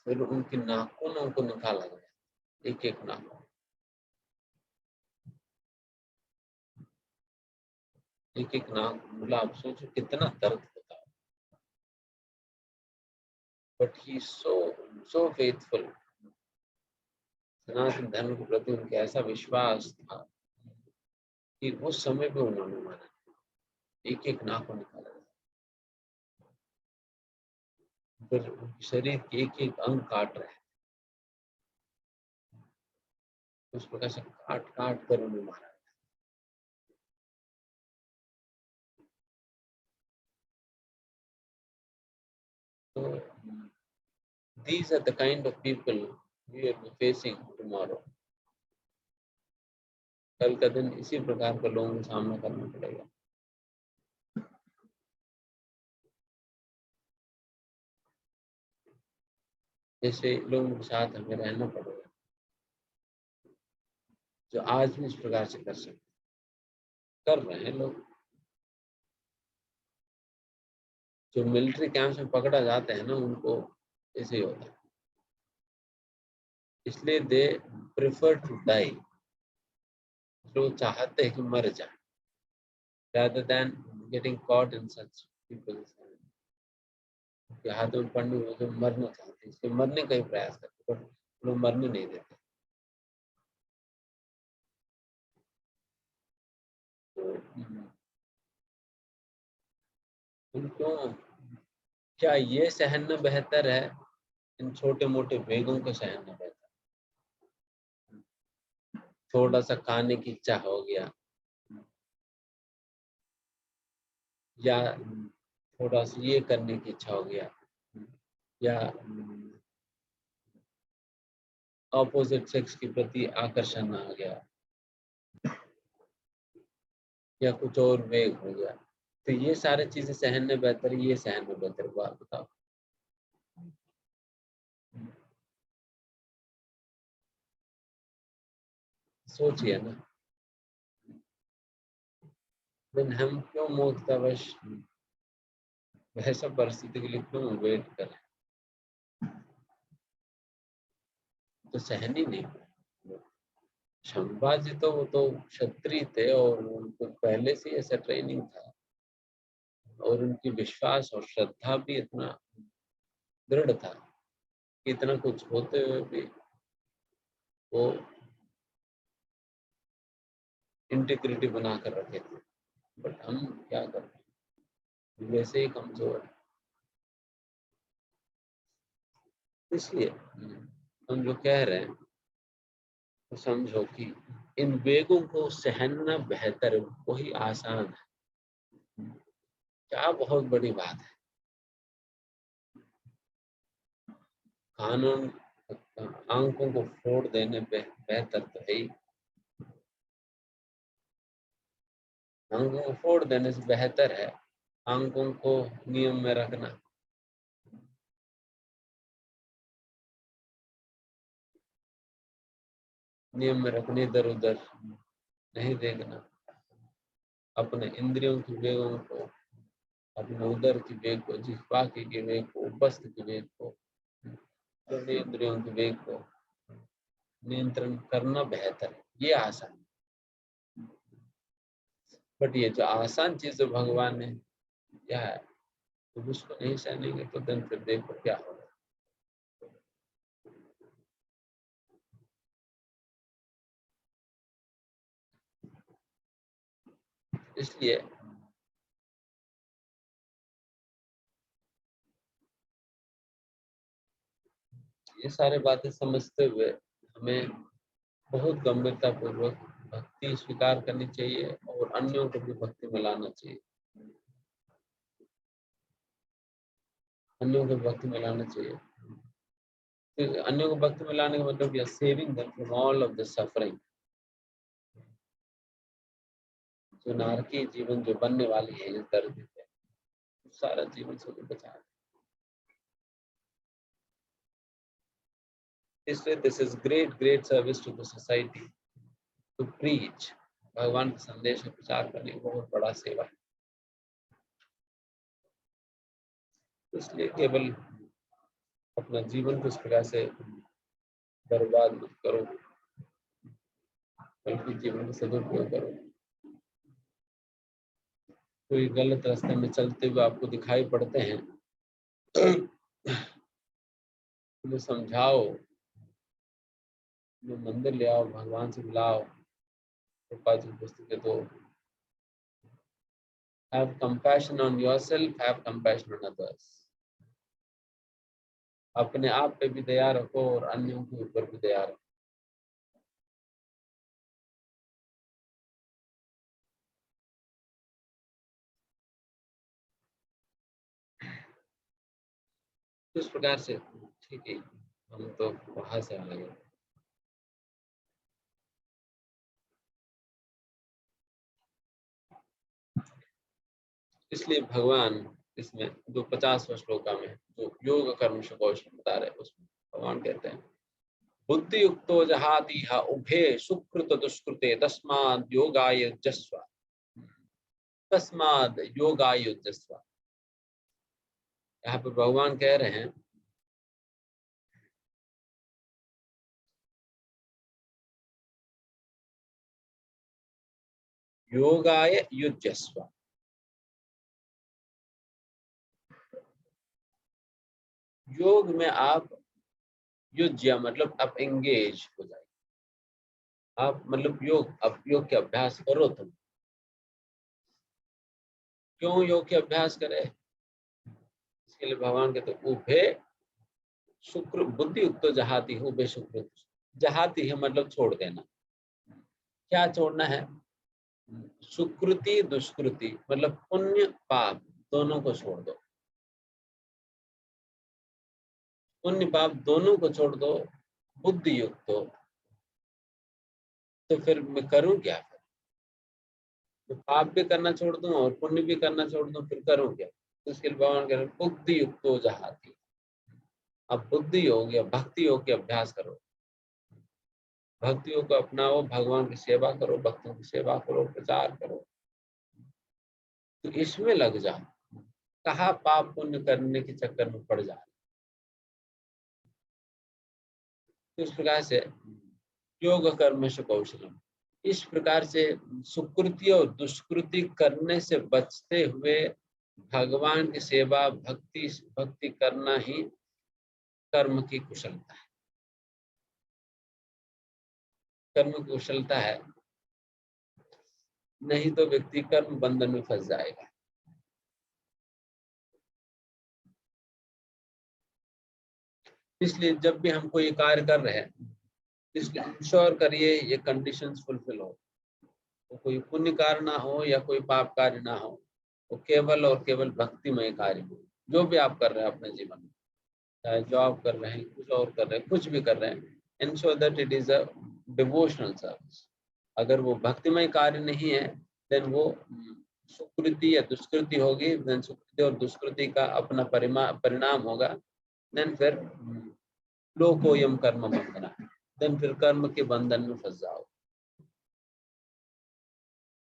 फिर उनकी नाखूनों को निकाला गया, एक एक नाखून, एक एक नाखून, मतलब आप सोचो कितना दर्द होता है, बट ही सो फेथफुल, सनातन धर्म के प्रति उनका ऐसा विश्वास था कि उस समय पे उन्होंने माना, एक एक नाखून निकाला गया, फिर शरीर के एक एक अंग काट रहे हैं, उस प्रकार से काट काट कर उन्हें मारा। So these are the kind of people we will be facing tomorrow. कल का दिन इसी प्रकार के लोगों का सामना करना पड़ेगा। जैसे लोगों के साथ हमें रहना पड़ेगा, जो आज भी इस प्रकार से कर सकते, कर रहे हैं लोग। जो मिलिट्री कैंप्स में पकड़ा जाते हैं ना, उनको ऐसे ही होता है, इसलिए दे प्रेफर टू डाई, लोग चाहते हैं कि मर जाए, rather than getting caught in such people's हाथों में पड़ने में जो मरना चाहते हैं, इसलिए मरने का ही प्रयास करते, पर लोग मरने नहीं देते। उनको क्या ये सहना बेहतर है, इन छोटे मोटे वेगों को सहना बेहतर, थोड़ा सा खाने की इच्छा हो गया, या थोड़ा सा ये करने की इच्छा हो गया, या ऑपोजिट सेक्स के प्रति आकर्षण आ गया, या कुछ और वेग हो गया, तो ये सारी चीजें सहन में बेहतर, ये सहन में बेहतर, बात बताओ। सोचिए ना, लेकिन हम क्यों मूर्खतावश वैसा परिस्थिति के लिए क्यों वेट करें, तो सहन ही नहीं। संभाजी तो वो तो क्षत्रिय थे और उनको पहले से ऐसा ट्रेनिंग था, और उनकी विश्वास और श्रद्धा भी इतना दृढ़ था कि इतना कुछ होते हुए भी वो इंटीग्रिटी बना कर रखे थे। बट हम क्या कर रहे हैं, वैसे ही कमजोर है। इसलिए हम जो कह रहे हैं तो समझो कि इन वेगों को सहना बेहतर है, वही आसान है। क्या बहुत बड़ी बात है। कानून आंखों को फोड़ देने बेहतर तो है ही। आंखों को फोड़ देने से बेहतर है आंखों को नियम में रखना। नियम में रखने, इधर उधर नहीं देखना, अपने इंद्रियों की वेगों को, अपने उदर की वेग को, जिह्वा की वेग को, उपस्थ की वेग को, इंद्रियों की वेग को नियंत्रण करना बेहतर है, ये आसान। बट ये जो आसान चीज जो भगवान ने किया है, तो उसको नहीं सहनेंगे तो दिन फिर देखो क्या होगा। इसलिए ये सारे बातें समझते हुए हमें बहुत गंभीरता पूर्वक भक्ति स्वीकार करनी चाहिए और अन्यों को भी भक्ति में लाना चाहिए। अन्यों को भक्ति में लाना चाहिए। तो अन्यों को भक्ति में लाने का मतलब यह saving them from all of the suffering. जो नारकीय जीवन जो बनने वाली है इस दर्द पे, सारा जीवन से उन्हें बचा। इसलिए this is great service to the society to preach. भगवान के संदेश का प्रचार करने की बहुत बड़ा सेवा है। इसलिए केवल अपना जीवन को इस प्रकार से बर्बाद मत करो, बल्कि जीवन का सदुपयोग करो। कोई गलत रास्ते में चलते हुए आपको दिखाई पड़ते हैं, उन्हें समझाओ, उन्हें मंदिर ले आओ, भगवान से मिलाओ, कृपा जी पुस्तकें दो। Have compassion on yourself, have compassion on others. अपने आप पे भी दया रखो और अन्यों के ऊपर भी दया रखो। इस प्रकार से ठीक है, हम तो वहां से आ गए। इसलिए भगवान इसमें जो 50वें श्लोका में जो योग कर्म से कौशल बता रहे, उसमें भगवान कहते हैं बुद्धि युक्तो जहाति उभे सुकृत दुष्कृते तस्माद योगाय युज्यस्व। तस्माद योगाय युज्यस्व। यहाँ पे भगवान कह रहे हैं योगाय युज्यस्व। योग में आप युज्य मतलब आप एंगेज हो जाए, आप मतलब योग, अब योग के अभ्यास करो। तुम क्यों योग के अभ्यास करें? इसके लिए भगवान कहते उभे शुक्र बुद्धि युक्त जहाती हो बे शुक्र। जहाती है मतलब छोड़ देना। क्या छोड़ना है? सुकृति दुष्कृति मतलब पुण्य पाप दोनों को छोड़ दो। पुण्य पाप दोनों को छोड़ दो, बुद्धि युक्त हो। तो फिर मैं करूं क्या? तो पाप भी करना छोड़ दूं और पुण्य भी करना छोड़ दूं, फिर करूं क्या? तो उसके लिए भगवान कह रहे हैं, बुद्धि युक्तो जहाति। अब बुद्धि योग या भक्ति योग के अभ्यास करो, भक्तियों को अपनाओ, भगवान की सेवा करो, भक्तों की सेवा करो, प्रचार करो, तो इसमें लग जाओ। कहा पाप पुण्य करने के चक्कर में पड़ जाए। तो इस प्रकार से योग कर्म से कौशलम, इस प्रकार से सुकृति और दुष्कृति करने से बचते हुए भगवान की सेवा भक्ति भक्ति करना ही कर्म की कुशलता है। कर्म की कुशलता है, नहीं तो व्यक्ति कर्म बंधन में फंस जाएगा। इसलिए जब भी हम कोई कार्य कर रहे हैं, इसलिए इंश्योर करिए ये कंडीशंस फुलफिल हो। तो कोई पुण्य कार्य ना हो या कोई पाप कार्य ना हो, तो केवल और केवल भक्तिमय कार्य हो। जो भी आप कर रहे हैं अपने जीवन में, चाहे जॉब कर रहे हैं, कुछ और कर रहे हैं, कुछ भी कर रहे हैं, ensure that it is a devotional service. अगर वो भक्तिमय कार्य नहीं है, देन वो सुकृति या दुष्कृति होगी। देन सुकृति और दुष्कृति का अपना परिणाम होगा। देन फिर लोकोयम कर्म बंधना, देन फिर कर्म के बंधन में फंस जाओ।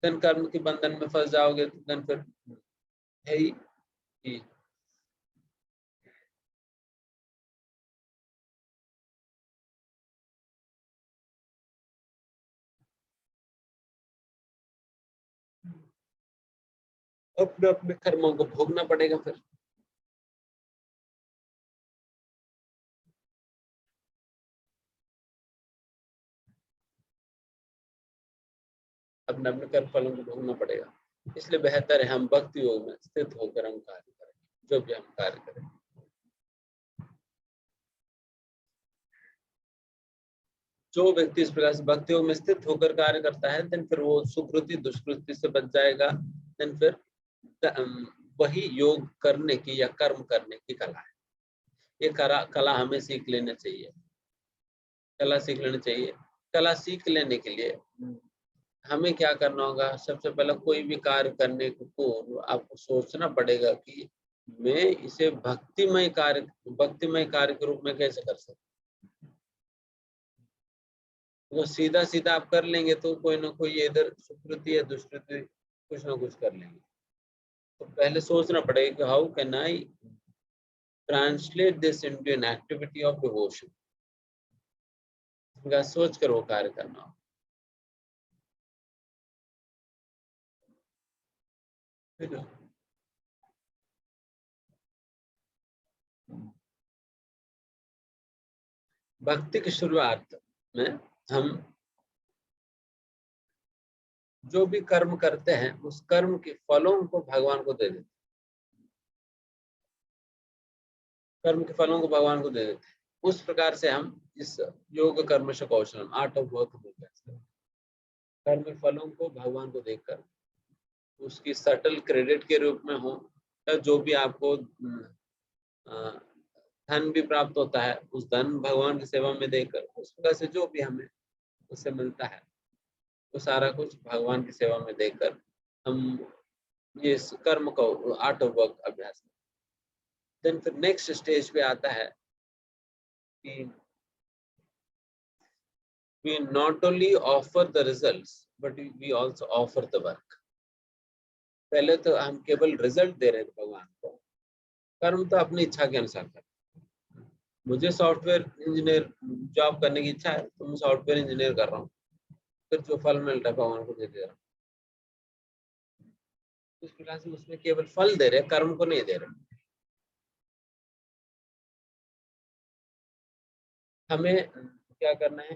देन कर्म के बंधन में फंस जाओगे तो देन फिर है ही कि अपने अपने कर्मों को भोगना पड़ेगा। फिर अपने अपने कर्म फलों को भोगना पड़ेगा। इसलिए बेहतर है हम भक्ति योग में स्थित होकर हम कार्य करें, जो भी हम कार्य करें। जो व्यक्ति इस प्रकार से भक्ति योग में स्थित होकर कार्य करता है, देन फिर वो सुकृति दुष्कृति से बच जाएगा। देन फिर वही योग करने की या कर्म करने की कला है। ये कला हमें सीख लेना चाहिए। कला सीख लेनी चाहिए। कला सीख लेने के लिए हमें क्या करना होगा? सबसे पहले कोई भी कार्य करने को आपको सोचना पड़ेगा कि मैं इसे भक्तिमय कार्य के रूप में कैसे कर सकता हूँ। वो सीधा सीधा आप कर लेंगे तो कोई ना कोई इधर सुकृति या दुष्कृति कुछ ना कुछ कर लेंगे। तो पहले सोचना पड़ेगा कि how can I translate this into an activity of devotion. सोच कर वो कार्य करना हो। भक्ति की शुरुआत में हम जो भी कर्म करते हैं उस कर्म के फलों को भगवान को दे देते हैं। कर्म के फलों को भगवान को दे देते हैं। उस प्रकार से हम इस योग कर्म से कौशलम, आर्ट ऑफ वर्क बोलते हैं। कर्म के फलों को भगवान को देकर उसकी सटल क्रेडिट के रूप में हो, या जो भी आपको धन भी प्राप्त होता है उस धन भगवान की सेवा में देकर, उस प्रकार से जो भी हमें उससे मिलता है वो सारा कुछ भगवान की सेवा में देकर हम ये कर्म को आर्ट ऑफ वर्क अभ्यास करें। देन फिर नेक्स्ट स्टेज पे आता है कि we not only offer the results but we also offer the work। पहले तो हम केवल रिजल्ट दे रहे थे भगवान को, कर्म तो अपनी इच्छा के अनुसार कर। मुझे सॉफ्टवेयर इंजीनियर जॉब करने की इच्छा है तो मैं सॉफ्टवेयर इंजीनियर कर रहा हूँ, फिर जो फल मिल रहा है भगवान को दे रहा हूँ। इस प्रकार से उसमें केवल फल दे रहे, कर्म को नहीं दे रहे। हमें क्या करना है?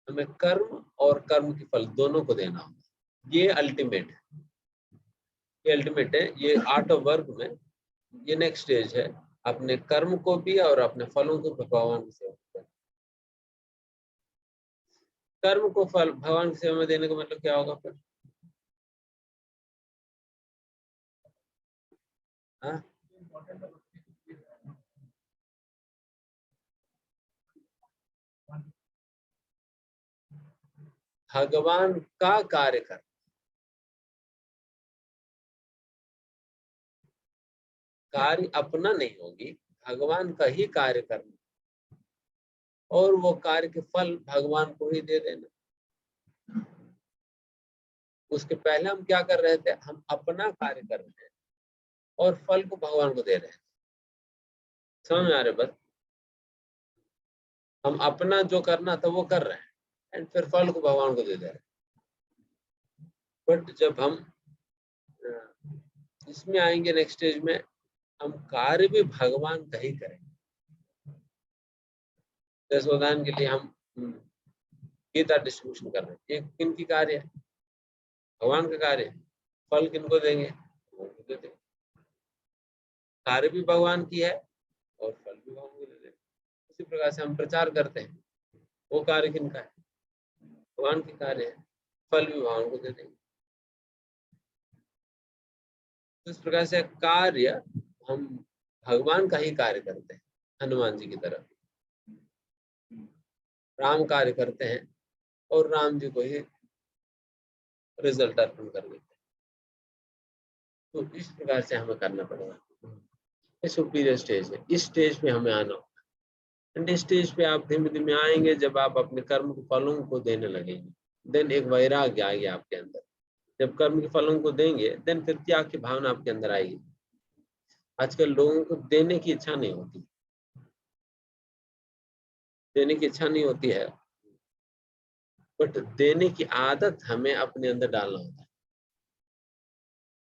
हमें कर्म और कर्म के फल दोनों को देना होगा। ये अल्टीमेट है, ये अल्टीमेट है। ये आर्ट ऑफ वर्क में ये नेक्स्ट स्टेज है, अपने कर्म को भी और अपने फलों को भगवान की सेवा में। कर्म को फल भगवान की सेवा में देने का मतलब क्या होगा फिर? हाँ, भगवान का कार्य कर, कार्य अपना नहीं होगी, भगवान का ही कार्य करना, और वो कार्य के फल भगवान को ही दे देना। उसके पहले हम क्या कर रहे थे, हम अपना कार्य कर रहे हैं और फल को भगवान को दे रहे हैं। समझ में आ रहे बात? हम अपना जो करना था वो कर रहे हैं एंड फिर फल को भगवान को दे रहे हैं। बट जब हम इसमें आएंगे नेक्स्ट स्टेज में, हम कार्य भी भगवान का ही करेंगे। जैसे उदाहरण के लिए हम गीता डिस्ट्रीब्यूशन कर रहे हैं, ये किन की कार्य है? भगवान का कार्य है। फल किनको देंगे? भगवान को दे देंगे। कार्य भी भगवान की है और फल भी भगवान को दे देंगे। उसी प्रकार से हम प्रचार करते हैं, वो कार्य किनका है? भगवान की कार्य है, फल भी भगवान को दे देंगे। इस प्रकार से कार्य हम भगवान का ही कार्य करते हैं। हनुमान जी की तरह राम कार्य करते हैं और राम जी को ही रिजल्ट अर्पण कर देते हैं। तो इस प्रकार से हमें करना पड़ेगा। ये सुपीरियर स्टेज है, इस स्टेज पे हमें आना होगा। एंड इस स्टेज पे आप धीमे धीमे आएंगे, जब आप अपने कर्म के फलों को देने लगेंगे, देन एक वैराग्य आएगी आपके अंदर। जब कर्म के फलों को देंगे, देन फिर त्याग की भावना आपके अंदर आएगी। आजकल लोगों को देने की इच्छा नहीं होती, देने की इच्छा नहीं होती है, बट देने की आदत हमें अपने अंदर डालना होता है।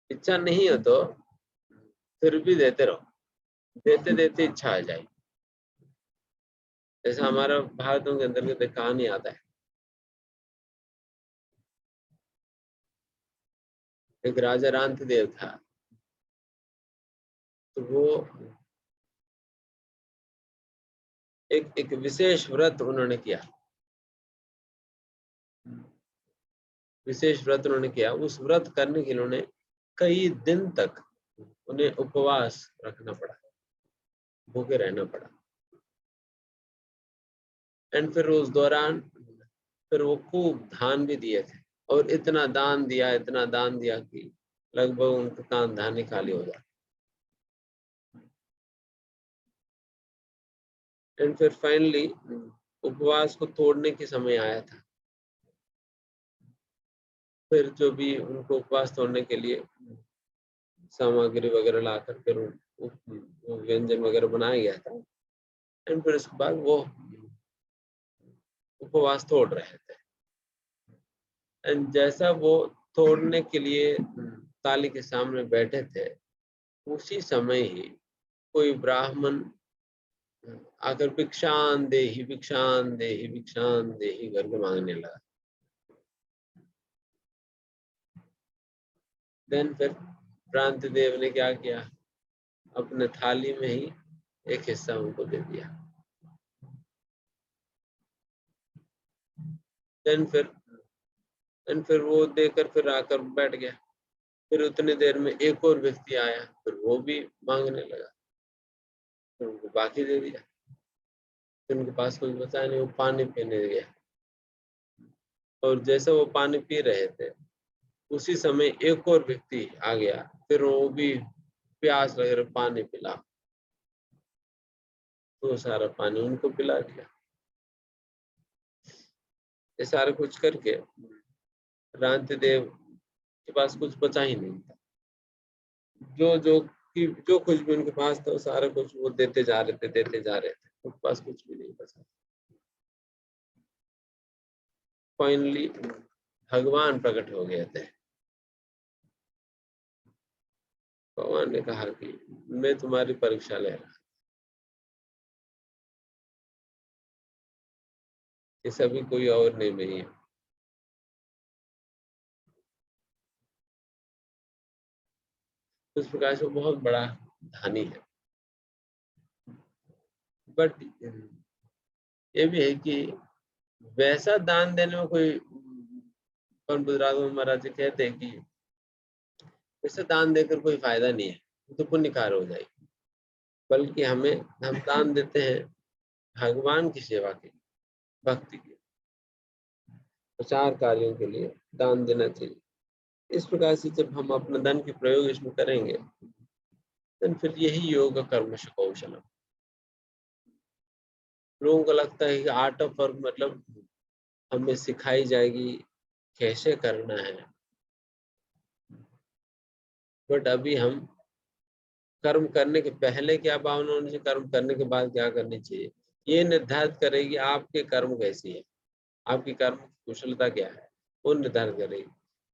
इच्छा नहीं हो तो फिर भी देते रहो, देते देते इच्छा आ जाएगी। जैसा हमारा भारतों के अंदर के कहानी आता है, एक राजा रांतिदेव था, तो वो एक विशेष व्रत उन्होंने किया, विशेष व्रत उन्होंने किया। उस व्रत करने के लिए उन्होंने कई दिन तक उन्हें उपवास रखना पड़ा, भूखे रहना पड़ा। एंड फिर उस दौरान फिर वो खूब दान भी दिए थे, और इतना दान दिया, इतना दान दिया कि लगभग उनका कान धान खाली हो जाता। एंड फिर फाइनली उपवास को तोड़ने के समय आया था। फिर जो भी उनको उपवास तोड़ने के लिए सामग्री वगैरह लाकर फिर वो व्यंजन वगैरह बनाया गया था। एंड फिर उसके बाद वो उपवास तोड़ रहे थे। एंड जैसा वो तोड़ने के लिए ताली के सामने बैठे थे, उसी समय ही कोई ब्राह्मण आकर भिक्षान देहि भिक्षान देहि भिक्षान देहि करके मांगने लगा। देन फिर प्रांतिदेव ने क्या किया, अपने थाली में ही एक हिस्सा उनको दे दिया। देन फिर वो देकर फिर आकर बैठ गया। फिर उतनी देर में एक और व्यक्ति आया, फिर वो भी मांगने लगा, फिर उनको बाकी दे दिया। फिर उनके पास कुछ बचा नहीं, वो पानी पीने गया, और जैसे वो पानी पी रहे थे, उसी समय एक और व्यक्ति आ गया, फिर वो भी प्यास लग रहा, पानी पिला, तो सारा पानी उनको पिला दिया। ये सारा कुछ करके रांतिदेव के पास कुछ बचा ही नहीं था। जो कुछ भी उनके पास था, सारा कुछ वो देते जा रहे थे, उनके पास कुछ भी नहीं बचा। फाइनली भगवान प्रकट हो गए थे। भगवान ने कहा कि मैं तुम्हारी परीक्षा ले रहा, ये सभी कोई और नहीं, मैं ही। उस प्रकार से बहुत बड़ा धानी है। बट ये भी है कि वैसा दान देने में कोई, महाराज जी कहते हैं कि वैसे दान देकर कोई फायदा नहीं है, तो पुण्य कार्य हो जाएगी। बल्कि हम दान देते हैं भगवान की सेवा के लिए, भक्ति के, प्रचार कार्यों के लिए दान देना चाहिए। इस प्रकार से जब हम अपना धन के प्रयोग इसमें करेंगे, देन फिर यही योग कर्मश कौशलम। लोगों को लगता है कि आर्ट ऑफ वर्क मतलब हमें सिखाई जाएगी कैसे करना है, बट अभी हम कर्म करने के पहले क्या भावना होनी चाहिए, कर्म करने के बाद क्या करनी चाहिए, ये निर्धारित करेगी आपके कर्म कैसी है, आपकी कर्म कुशलता क्या है, वो निर्धारित करेगी।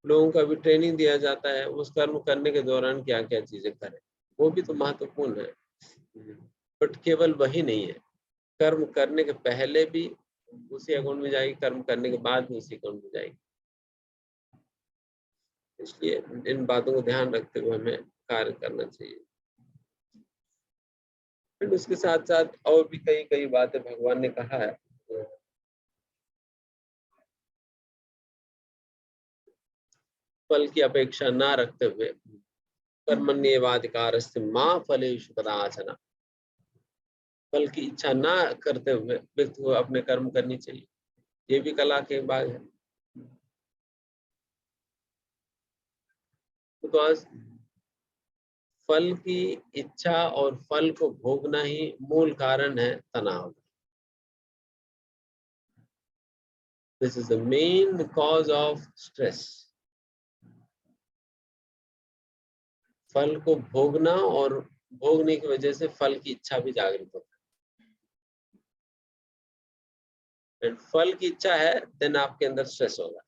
लोगों को अभी ट्रेनिंग दिया जाता है उस कर्म करने के दौरान क्या क्या चीजें करें, वो भी तो महत्वपूर्ण है, बट केवल वही नहीं है, कर्म करने के पहले भी उसी अकाउंट में जाएगी, कर्म करने के बाद भी उसी अकाउंट में जाएगी। इसलिए इन बातों को ध्यान रखते हुए हमें कार्य करना चाहिए। फिर उसके साथ साथ और भी कई कई बातें भगवान ने कहा है। फल की अपेक्षा ना रखते हुए कर्मण्येवाधिकारस्ते मां फलेषु कदाचन, फल की इच्छा ना करते हुए व्यक्ति को अपने कर्म करनी चाहिए, ये भी कला के भाग है। बिकॉज फल की इच्छा और फल को भोगना ही मूल कारण है तनाव। This is the main cause of stress. फल को भोगना और भोगने की वजह से फल की इच्छा भी जागृत होती है। एंड फल की इच्छा है देन आपके अंदर स्ट्रेस होगा,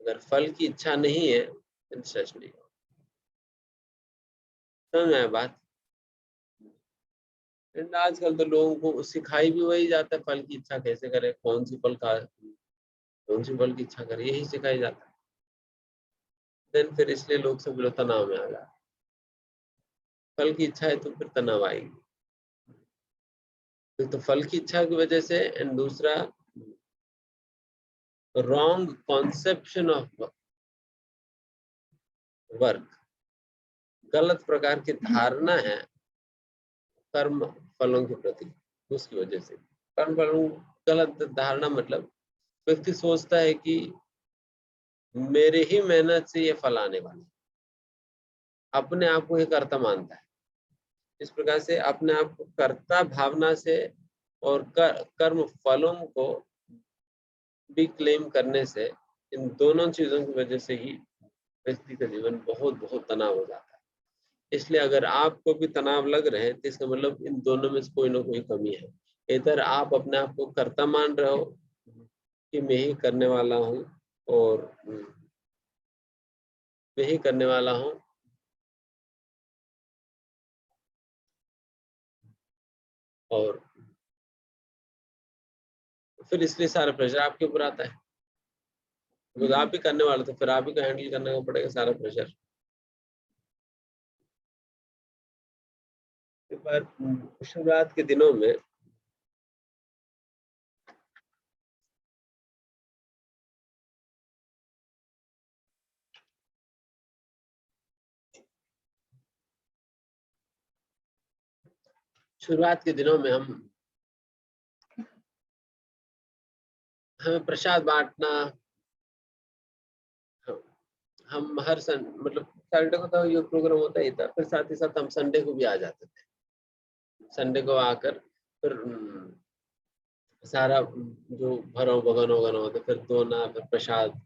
अगर फल की इच्छा नहीं है देन स्ट्रेस नहीं होगा। समझ में आया बात? एंड आजकल तो लोगों को सिखाई भी वही जाता है, फल की इच्छा कैसे करे, कौन सी फल की इच्छा करे, यही सिखाई जाता है। देन फिर इसलिए लोग सब लोग तनाव में आ जाते, फल की इच्छा है तो फिर तनाव आएगी। तो फल की इच्छा की वजह से, एंड दूसरा रॉन्ग कॉन्सेप्शन ऑफ वर्क, गलत प्रकार की धारणा है कर्म फलों के प्रति, उसकी वजह से कर्म फलों गलत धारणा मतलब व्यक्ति सोचता है कि मेरे ही मेहनत से ये फल आने वाला है, अपने आप को ही कर्ता मानता है। इस प्रकार से अपने आप को कर्ता भावना से और कर्म फलों को भी क्लेम करने से, इन दोनों चीजों की वजह से ही व्यक्ति का जीवन बहुत बहुत तनाव हो जाता है। इसलिए अगर आपको भी तनाव लग रहे हैं तो इसका मतलब इन दोनों में से कोई ना कोई कमी है। इधर आप अपने आप को कर्ता मान रहे हो कि मैं ही करने वाला हूँ और मैं ही करने वाला हूँ, और फिर इसलिए सारा प्रेशर आपके ऊपर आता है, क्योंकि आप भी करने वाले तो फिर आप ही को हैंडल करने को पड़ेगा सारा प्रेशर। एक बार शुरुआत के दिनों में हमें प्रसाद बांटना, हम हर मतलब सैटरडे को तो ये प्रोग्राम होता ही था, फिर साथ ही साथ हम संडे को भी आ जाते थे। संडे को आकर फिर सारा जो भरो भगन वगन होते, फिर धोना, फिर प्रसाद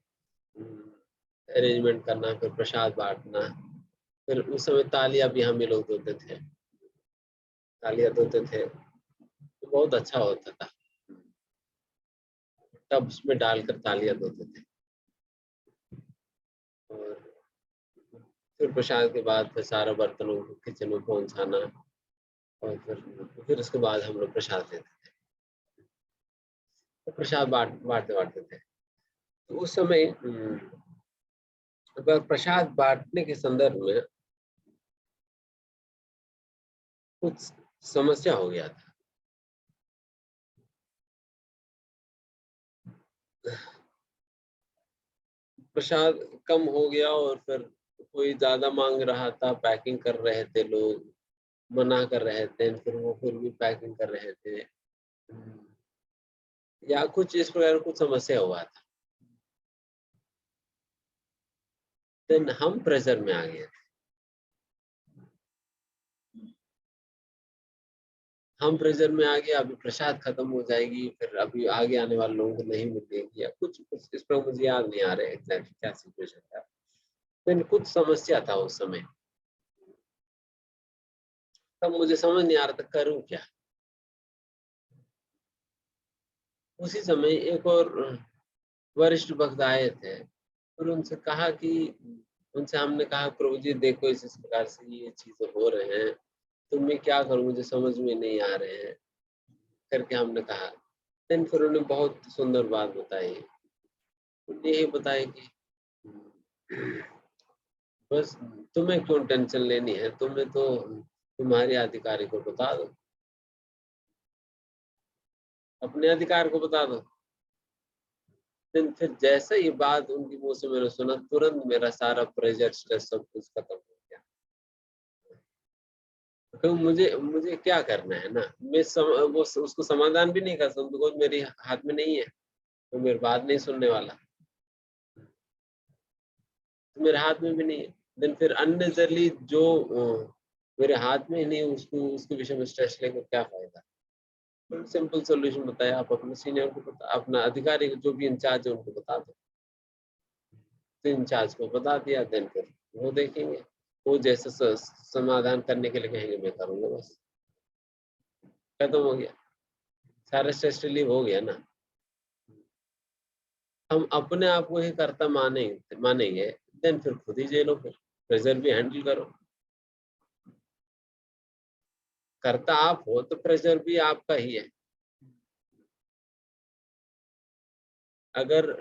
अरेंजमेंट करना, फिर प्रसाद बांटना, फिर उस समय तालियां भी हम ही लोग धोते थे, तालियां धोते थे तो बहुत अच्छा होता था। टब्स में डालकर तालियां धोते थे, और फिर प्रसाद के बाद फिर सारा बर्तनों को किचन में पहुंचाना, और फिर उसके बाद हम लोग प्रसाद लेते थे, तो प्रसाद बांटते बांटते थे। तो उस समय प्रसाद बांटने के संदर्भ में कुछ समस्या हो गया था। प्रसाद कम हो गया और फिर कोई ज्यादा मांग रहा था, पैकिंग कर रहे थे लोग, मना कर रहे थे, फिर वो फिर भी पैकिंग कर रहे थे, या कुछ इस प्रकार कुछ समस्या हुआ था। देन हम प्रेशर में आ गए थे, हम प्रेशर में आ गए, अभी प्रसाद खत्म हो जाएगी, फिर अभी आगे आने वाले लोगों को नहीं मिलेगी, या कुछ कुछ इस पर मुझे याद नहीं आ रहा है एग्जैक्टली क्या सिचुएशन था, लेकिन कुछ समस्या था उस समय। तब मुझे समझ नहीं आ रहा था करूं क्या। उसी समय एक और वरिष्ठ भक्त आए थे, और उनसे कहा कि उनसे हमने कहा प्रभु जी देखो इस प्रकार से ये चीजें हो रहे हैं, तो मैं क्या करूं, मुझे समझ में नहीं आ रहे हैं करके हमने कहा। देन फिर उन्होंने बहुत सुंदर बात बताई। उन्होंने यही बताया कि बस तुम्हें क्यों टेंशन लेनी है, तुम्हें तो तुम्हारे अधिकारी को बता दो, अपने अधिकार को बता दो। लेकिन फिर जैसे ये बात उनकी मुंह से मैंने सुना, तुरंत मेरा सारा प्रेशर स्ट्रेस सब कुछ खत्म हो गया। तो मुझे मुझे क्या करना है ना, मैं वो उसको समाधान भी नहीं कर सकता, बिकॉज मेरे हाथ में नहीं है, तो मेरी बात नहीं सुनने वाला, तो मेरे हाथ में भी नहीं है। देन फिर अननेसेसरली जो मेरे हाथ में ही नहीं, उसको उसके विषय में स्ट्रेस लेकर क्या फायदा। सिंपल सॉल्यूशन बताया, आप अपने सीनियर को बता, अपना अधिकारी जो भी इंचार्ज है उनको बता दो। तो इंचार्ज को बता दिया, देन फिर वो देखेंगे, वो जैसे समाधान करने के लिए कहेंगे मैं करूंगा, बस खत्म हो गया, सारा स्ट्रेस रिलीव हो गया ना। हम अपने आप को ही करता मानेंगे, देन फिर खुद ही झेलो, फिर प्रेशर भी हैंडल करो। करता आप हो तो प्रेशर भी आपका ही है। अगर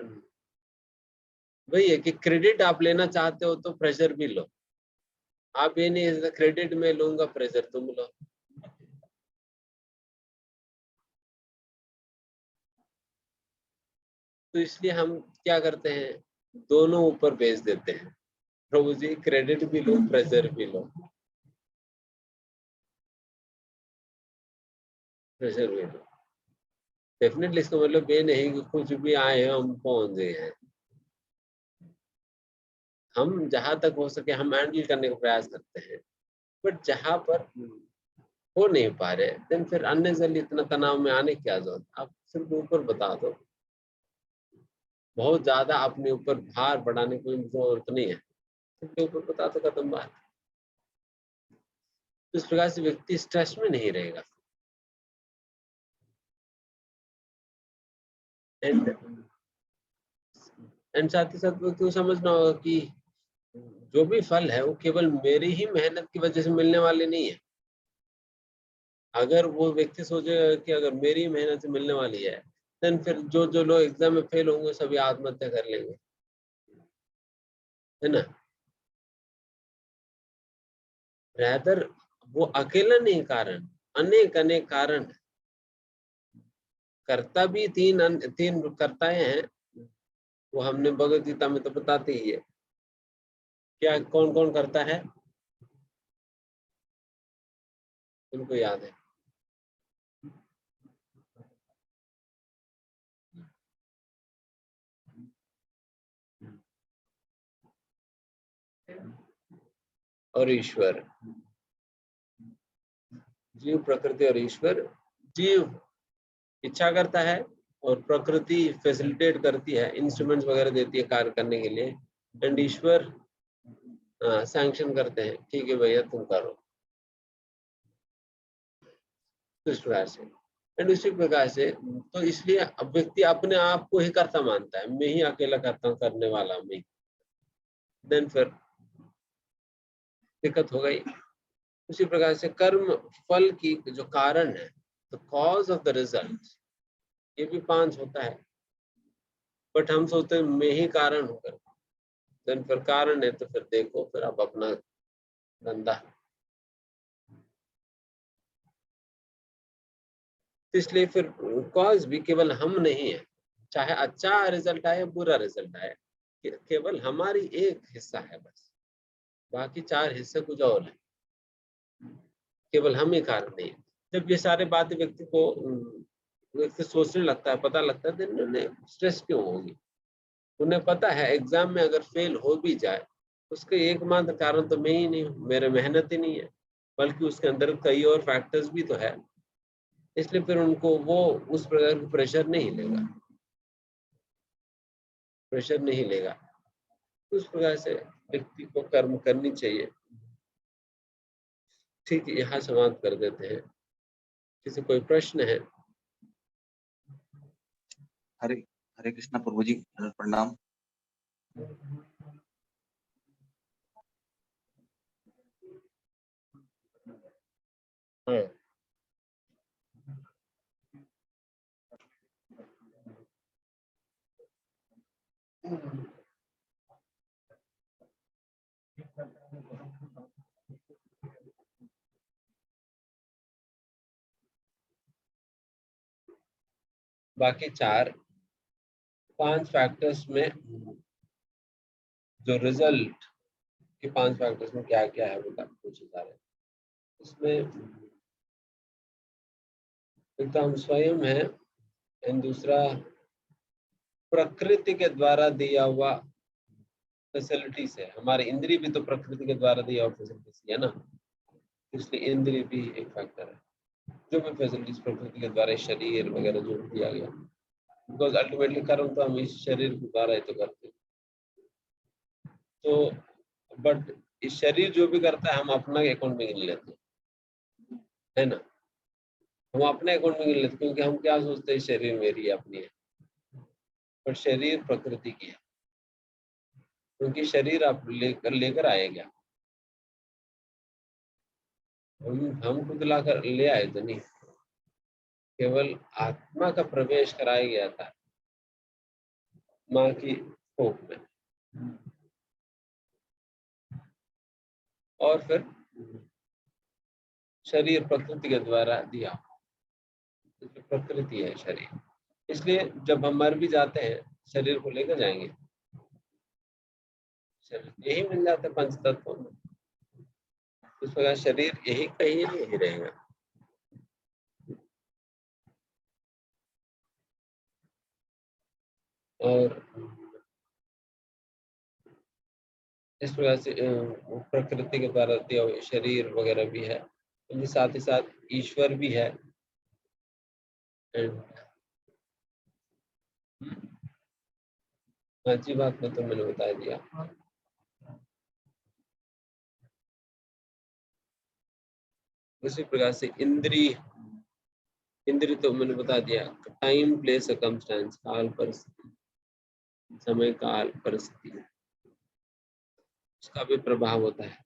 वही है कि क्रेडिट आप लेना चाहते हो तो प्रेशर भी लो, आप ये नहीं क्रेडिट में लूंगा प्रेशर तुम लो। तो इसलिए हम क्या करते हैं, दोनों ऊपर भेज देते हैं, प्रभु जी क्रेडिट भी लो प्रेशर भी लो, प्रेशर भी लो। डेफिनेटली इसका मतलब ये नहीं कि कुछ भी आए हैं हम पहुंच गए हैं। हम जहां तक हो सके हम हैंडल करने का प्रयास करते हैं, बट जहां पर हो नहीं पा रहे, देन फिर अननेसेसरली इतना तनाव में आने की क्या जरूरत। आप सिर्फ ऊपर बता दो, बहुत ज्यादा अपने ऊपर भार बढ़ाने की जरूरत नहीं है, सिर्फ ऊपर बता दो, खत्म बात। इस प्रकार से व्यक्ति स्ट्रेस में नहीं रहेगा। एंड एंड साथ ही साथ व्यक्ति को समझना होगा कि जो भी फल है वो केवल मेरी ही मेहनत की वजह से मिलने वाले नहीं है। अगर वो व्यक्ति सोचेगा कि अगर मेरी मेहनत से मिलने वाली है, देन फिर जो जो लोग एग्जाम में फेल होंगे सभी आत्महत्या कर लेंगे, है ना। रैदर वो अकेला नहीं कारण, अनेक अनेक कारण। कर्ता भी तीन कर्ताएं हैं, वो हमने भगवत गीता में तो बताते ही है। क्या कौन कौन करता है, उनको याद है। और ईश्वर, जीव प्रकृति और ईश्वर। जीव इच्छा करता है और प्रकृति फैसिलिटेट करती है, इंस्ट्रूमेंट्स वगैरह देती है कार्य करने के लिए, एंड ईश्वर सैंक्शन करते हैं, ठीक है भैया तुम करो, इस प्रकार से। एंड उसी प्रकार से तो इसलिए अब व्यक्ति अपने आप को ही करता मानता है, मैं ही अकेला करता हूँ, करने वाला मैं, देन फिर दिक्कत हो गई। उसी प्रकार से कर्म फल की जो कारण है, the cause of the result, ये भी 5 होता है, बट हम सोचते हैं मैं ही कारण हूँ कर, देन फिर कारण है तो फिर देखो फिर आप अपना धंधा। इसलिए फिर कॉज भी केवल हम नहीं है, चाहे अच्छा रिजल्ट आए बुरा रिजल्ट आए, केवल हमारी एक हिस्सा है बस, बाकी 4 हिस्से कुछ और है, केवल हम ही कारण नहीं है। जब ये सारे बातें व्यक्ति सोचने लगता है, पता लगता है, तो उन्हें स्ट्रेस क्यों होगी। उन्हें पता है एग्जाम में अगर फेल हो भी जाए, उसके एकमात्र कारण तो मैं ही नहीं हूँ, मेरे मेहनत ही नहीं है, बल्कि उसके अंदर कई और फैक्टर्स भी तो है। इसलिए फिर उनको वो उस प्रकार का प्रेशर नहीं लेगा। उस प्रकार से व्यक्ति को कर्म करनी चाहिए। ठीक है, यहाँ समाप्त कर देते हैं। किसी कोई प्रश्न है? हरे हरे कृष्णा प्रभु जी, प्रणाम। हाँ। बाकी 4-5 फैक्टर्स में जो रिजल्ट के 5 फैक्टर्स में क्या क्या है बता पूछे जा रहे हैं। इसमें एक तो हम स्वयं है, एंड दूसरा प्रकृति के द्वारा दिया हुआ फैसिलिटीज है। हमारे इंद्रिय भी तो प्रकृति के द्वारा दिया हुआ फैसिलिटीज है ना, इसलिए इंद्रिय भी एक फैक्टर है। जो भी फैसिलिटीज प्रकृति के द्वारा, शरीर वगैरह जो भी दिया गया, बिकॉज अल्टीमेटली कर्म तो हम इस शरीर के द्वारा ही तो करते हैं। तो बट इस शरीर जो भी करता है हम अपना अकाउंट में गिन लेते हैं, है ना। हम अपने अकाउंट में गिन लेते हैं, क्योंकि हम क्या सोचते हैं शरीर मेरी है, अपनी है, पर शरीर प्रकृति की है। क्योंकि शरीर आप लेकर आए क्या, हम खुद लाकर ले आए तो नहीं, केवल आत्मा का प्रवेश कराया गया था माँ की कोख में, और फिर शरीर प्रकृति के द्वारा दिया। प्रकृति है शरीर, इसलिए जब हम मर भी जाते हैं शरीर को लेकर जाएंगे। शरीर यही मिल जाता है पंच तत्वों में, इस प्रकार शरीर यही कहीं यही रहेगा। और इस प्रकार से प्रकृति के द्वारा दिया हुआ शरीर वगैरह भी है, उनके साथ ही साथ ईश्वर भी है। अच्छी बात में तो मैंने बता दिया। उसी प्रकार से इंद्रिय तो मैंने बता दिया, टाइम प्लेस सर्कमस्टेंस, काल परिस्थिति, समय काल परिस्थिति, उसका भी प्रभाव होता है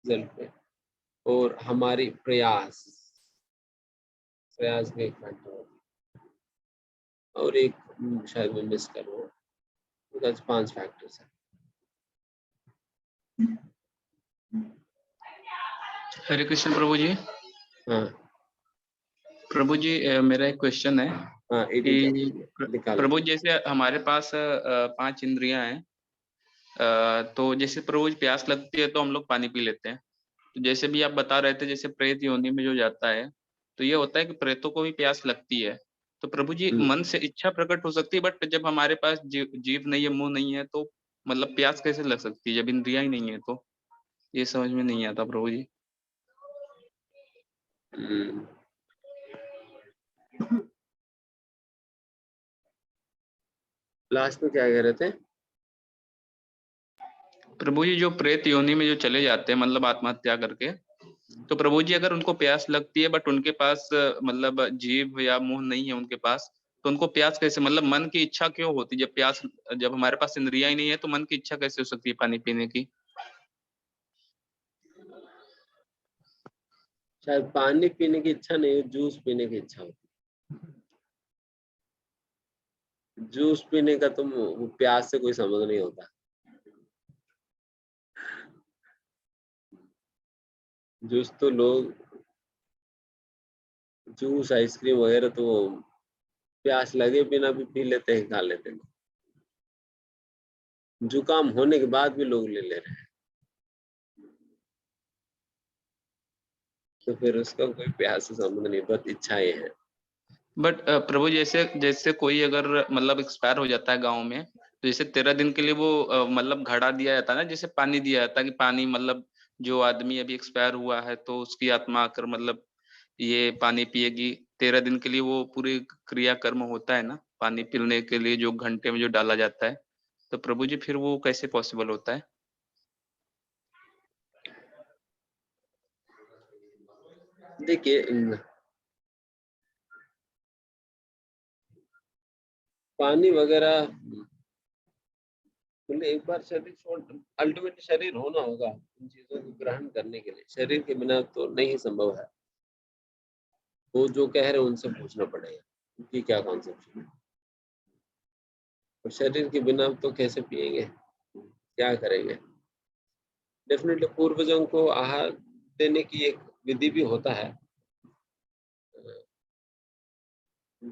जल पे। और हमारी प्रयास में एक फैक्टर होता है, और एक शायद मैं मिस कर रहा हूँ, 5 फैक्टर्स है। हरे कृष्ण प्रभु जी। हाँ प्रभु जी, मेरा एक क्वेश्चन है। हाँ, कि प्रभु जैसे हमारे पास 5 इंद्रियां हैं, तो जैसे प्रभु जी प्यास लगती है तो हम लोग पानी पी लेते हैं। तो जैसे भी आप बता रहे थे, जैसे प्रेत योनि में जो जाता है तो ये होता है कि प्रेतों को भी प्यास लगती है। तो प्रभु जी मन से इच्छा प्रकट हो सकती है, बट जब हमारे पास जीव नहीं है, मुंह नहीं है, तो मतलब प्यास कैसे लग सकती है जब इंद्रियां ही नहीं है? तो ये समझ में नहीं आता प्रभु जी। लास्ट में क्या कह रहे थे? प्रभु जी जो प्रेत योनि में जो चले जाते हैं, मतलब आत्महत्या करके, तो प्रभु जी अगर उनको प्यास लगती है बट उनके पास मतलब जीभ या मुंह नहीं है उनके पास, तो उनको प्यास कैसे, मतलब मन की इच्छा क्यों होती है? जब हमारे पास इंद्रियां ही नहीं है तो मन की इच्छा कैसे हो सकती है पानी पीने की? शायद पानी पीने की इच्छा नहीं, जूस पीने की इच्छा होती है। जूस पीने का तो प्यास से कोई संबंध नहीं होता। जूस तो लोग, जूस आइसक्रीम वगैरह तो प्यास लगे बिना भी पी लेते हैं, खा लेते हैं। जुकाम होने के बाद भी लोग ले रहे हैं, तो फिर उसका कोई प्यास से संबंध नहीं, बस इच्छाएं हैं। बट प्रभु जैसे जैसे कोई अगर मतलब एक्सपायर हो जाता है गांव में, तो जैसे 13 दिन के लिए वो मतलब घड़ा दिया जाता है ना, जैसे पानी दिया जाता है कि पानी, मतलब जो आदमी अभी एक्सपायर हुआ है तो उसकी आत्मा आकर मतलब ये पानी पिएगी 13 दिन के लिए, वो पूरी क्रिया कर्म होता है ना पानी पीने के लिए जो घंटे में जो डाला जाता है, तो प्रभु जी फिर वो कैसे पॉसिबल होता है? देखिए पानी वगैरह मतलब एक बार शरीर छोड़, अल्टीमेटली शरीर होना होगा उन चीजों को ग्रहण करने के लिए। शरीर के बिना तो नहीं संभव है। वो जो कह रहे हैं उनसे पूछना पड़ेगा उनकी क्या कॉन्सेप्ट है। और शरीर के बिना तो कैसे पिएंगे, क्या करेंगे। डेफिनेटली पूर्वजों को आहार देने की एक विधि भी होता है।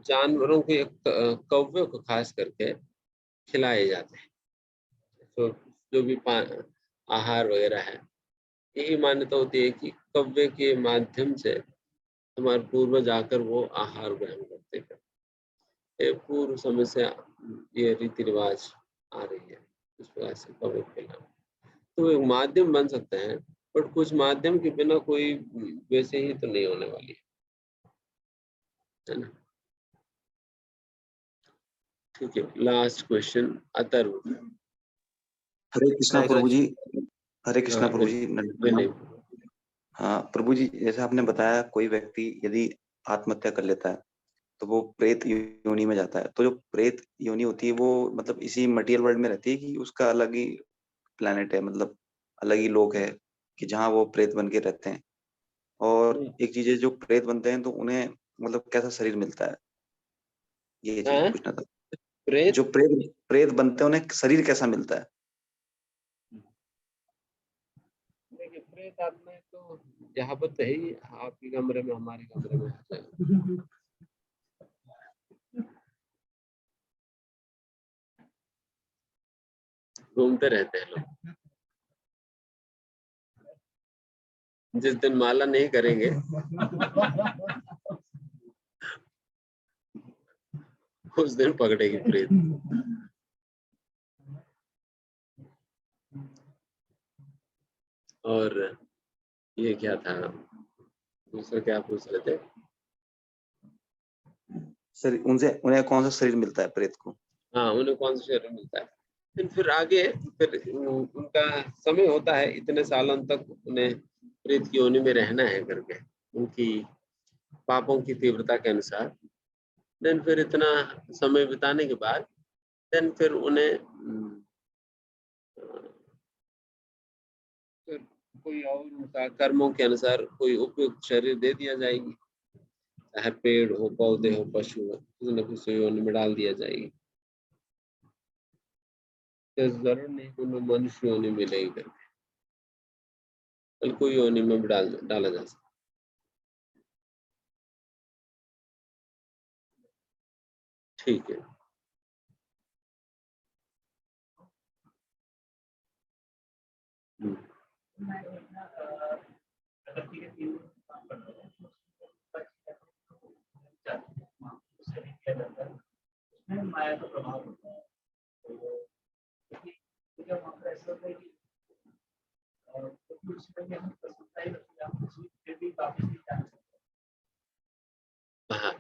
जानवरों को एक कौवे को खास करके खिलाए जाते हैं। तो जो भी आहार वगैरह है, यही मान्यता होती है कि कौवे के माध्यम से हमारे पूर्वज आकर वो आहार ग्रहण करते थे। ये पूर्व समय से ये रीति रिवाज आ रही है। इस प्रकार से कौवे को खिलाना तो एक माध्यम बन सकते हैं, बट कुछ माध्यम के बिना कोई वैसे ही तो नहीं होने वाली है ना। ठीक है, लास्ट क्वेश्चन अतर्व। हरे कृष्णा प्रभु जी। हरे कृष्णा हाँ, प्रभु जी। विनय। हाँ प्रभु जी, जैसे आपने बताया कोई व्यक्ति यदि आत्महत्या कर लेता है तो वो प्रेत योनि में जाता है। तो जो प्रेत योनि होती है वो मतलब इसी मटेरियल वर्ल्ड में रहती है कि उसका अलग ही प्लेनेट है, मतलब अलग ही लोक है कि जहाँ वो प्रेत बन के रहते हैं? और एक चीज है, जो प्रेत बनते हैं तो उन्हें मतलब कैसा शरीर मिलता है, ये चीज हाँ, पूछना था। प्रेत। जो प्रेत प्रेत बनते हैं उन्हें शरीर कैसा मिलता है? देखिए प्रेत आत्मा तो यहाँ पर तो है ही, आपके कमरे में हमारे कमरे में है। घूमते रहते हैं लोग। जिस दिन माला नहीं करेंगे उस दिन पकड़ेगी प्रेत। और ये क्या था, दूसरा क्या पूछ रहे थे? शरीर उनसे उन्हें कौन सा शरीर मिलता है प्रेत को? हाँ, उन्हें कौन सा शरीर मिलता है। फिर आगे फिर उनका समय होता है, इतने सालों तक उन्हें प्रेत की योनि में रहना है करके, उनकी पापों की तीव्रता के अनुसार। देन फिर इतना समय बिताने के बाद देन फिर उन्हें फिर कोई और उनका कर्मों के अनुसार कोई उपयुक्त शरीर दे दिया जाएगी, चाहे पेड़ हो, पौधे हो, पशु हो, किसी न किसी योनि में डाल दिया जाएगी। तो जरूर नहीं कि उन्हें मनुष्य योनि मिलेगी करके, बल्कि कोई योनि में भी डाला जा सकता। ठीक है। माया का प्रभाव होता है। तो जब हम ऐसा होता है कि फिर भी वापस नहीं जाना सकते। हाँ,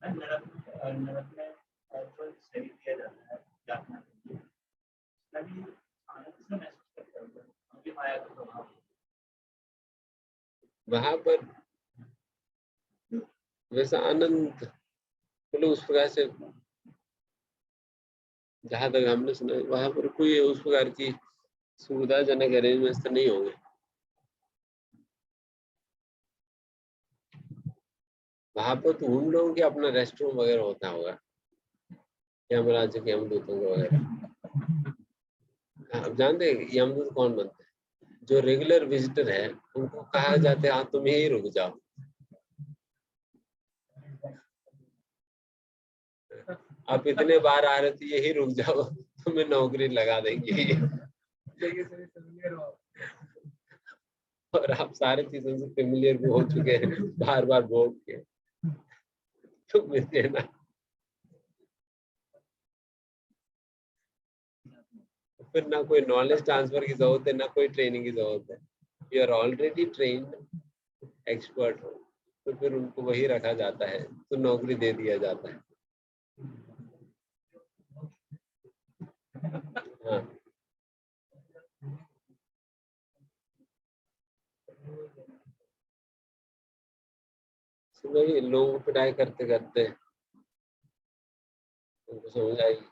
नरक में जो शरीर दिया जाता है जातना के लिए, तभी आनंद से महसूस करता है क्योंकि माया का प्रभाव वहां पर वैसा आनंद मतलब उस प्रकार से, जहां तक हमने सुना वहां पर कोई उस प्रकार की सुविधाजनक अरेंजमेंट तो नहीं होंगे। वहां पर तो उन लोगों के अपना रेस्ट रूम वगैरह होता होगा, यमराज के यमदूतों का वगैरह। आप जानते हैं यमदूत कौन बनते हैं? जो रेगुलर विजिटर है उनको कहा जाता है हाँ तुम यही रुक जाओ, आप इतने बार आ रहे थे यही रुक जाओ, तुम्हें नौकरी लगा देंगे। और आप सारे चीजों से फेमिलियर भी हो चुके हैं, बार बार भोग के, तो मिल देना। फिर ना कोई नॉलेज ट्रांसफर की जरूरत है, ना कोई ट्रेनिंग की जरूरत है। You are already trained expert हो, तो फिर उनको वही रखा जाता है, तो नौकरी दे दिया जाता है। हाँ, तो वही लोगों को पिटाई करते करते उनको समझ आएगी।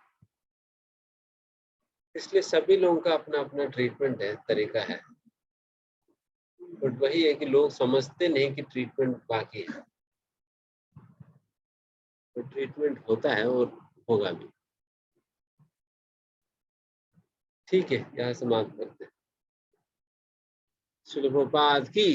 इसलिए सभी लोगों का अपना अपना ट्रीटमेंट है, तरीका है, बट वही है कि लोग समझते नहीं कि ट्रीटमेंट बाकी है। तो ट्रीटमेंट होता है और होगा भी। ठीक है, यहाँ समाप्त करते हैं। श्रील प्रभुपाद की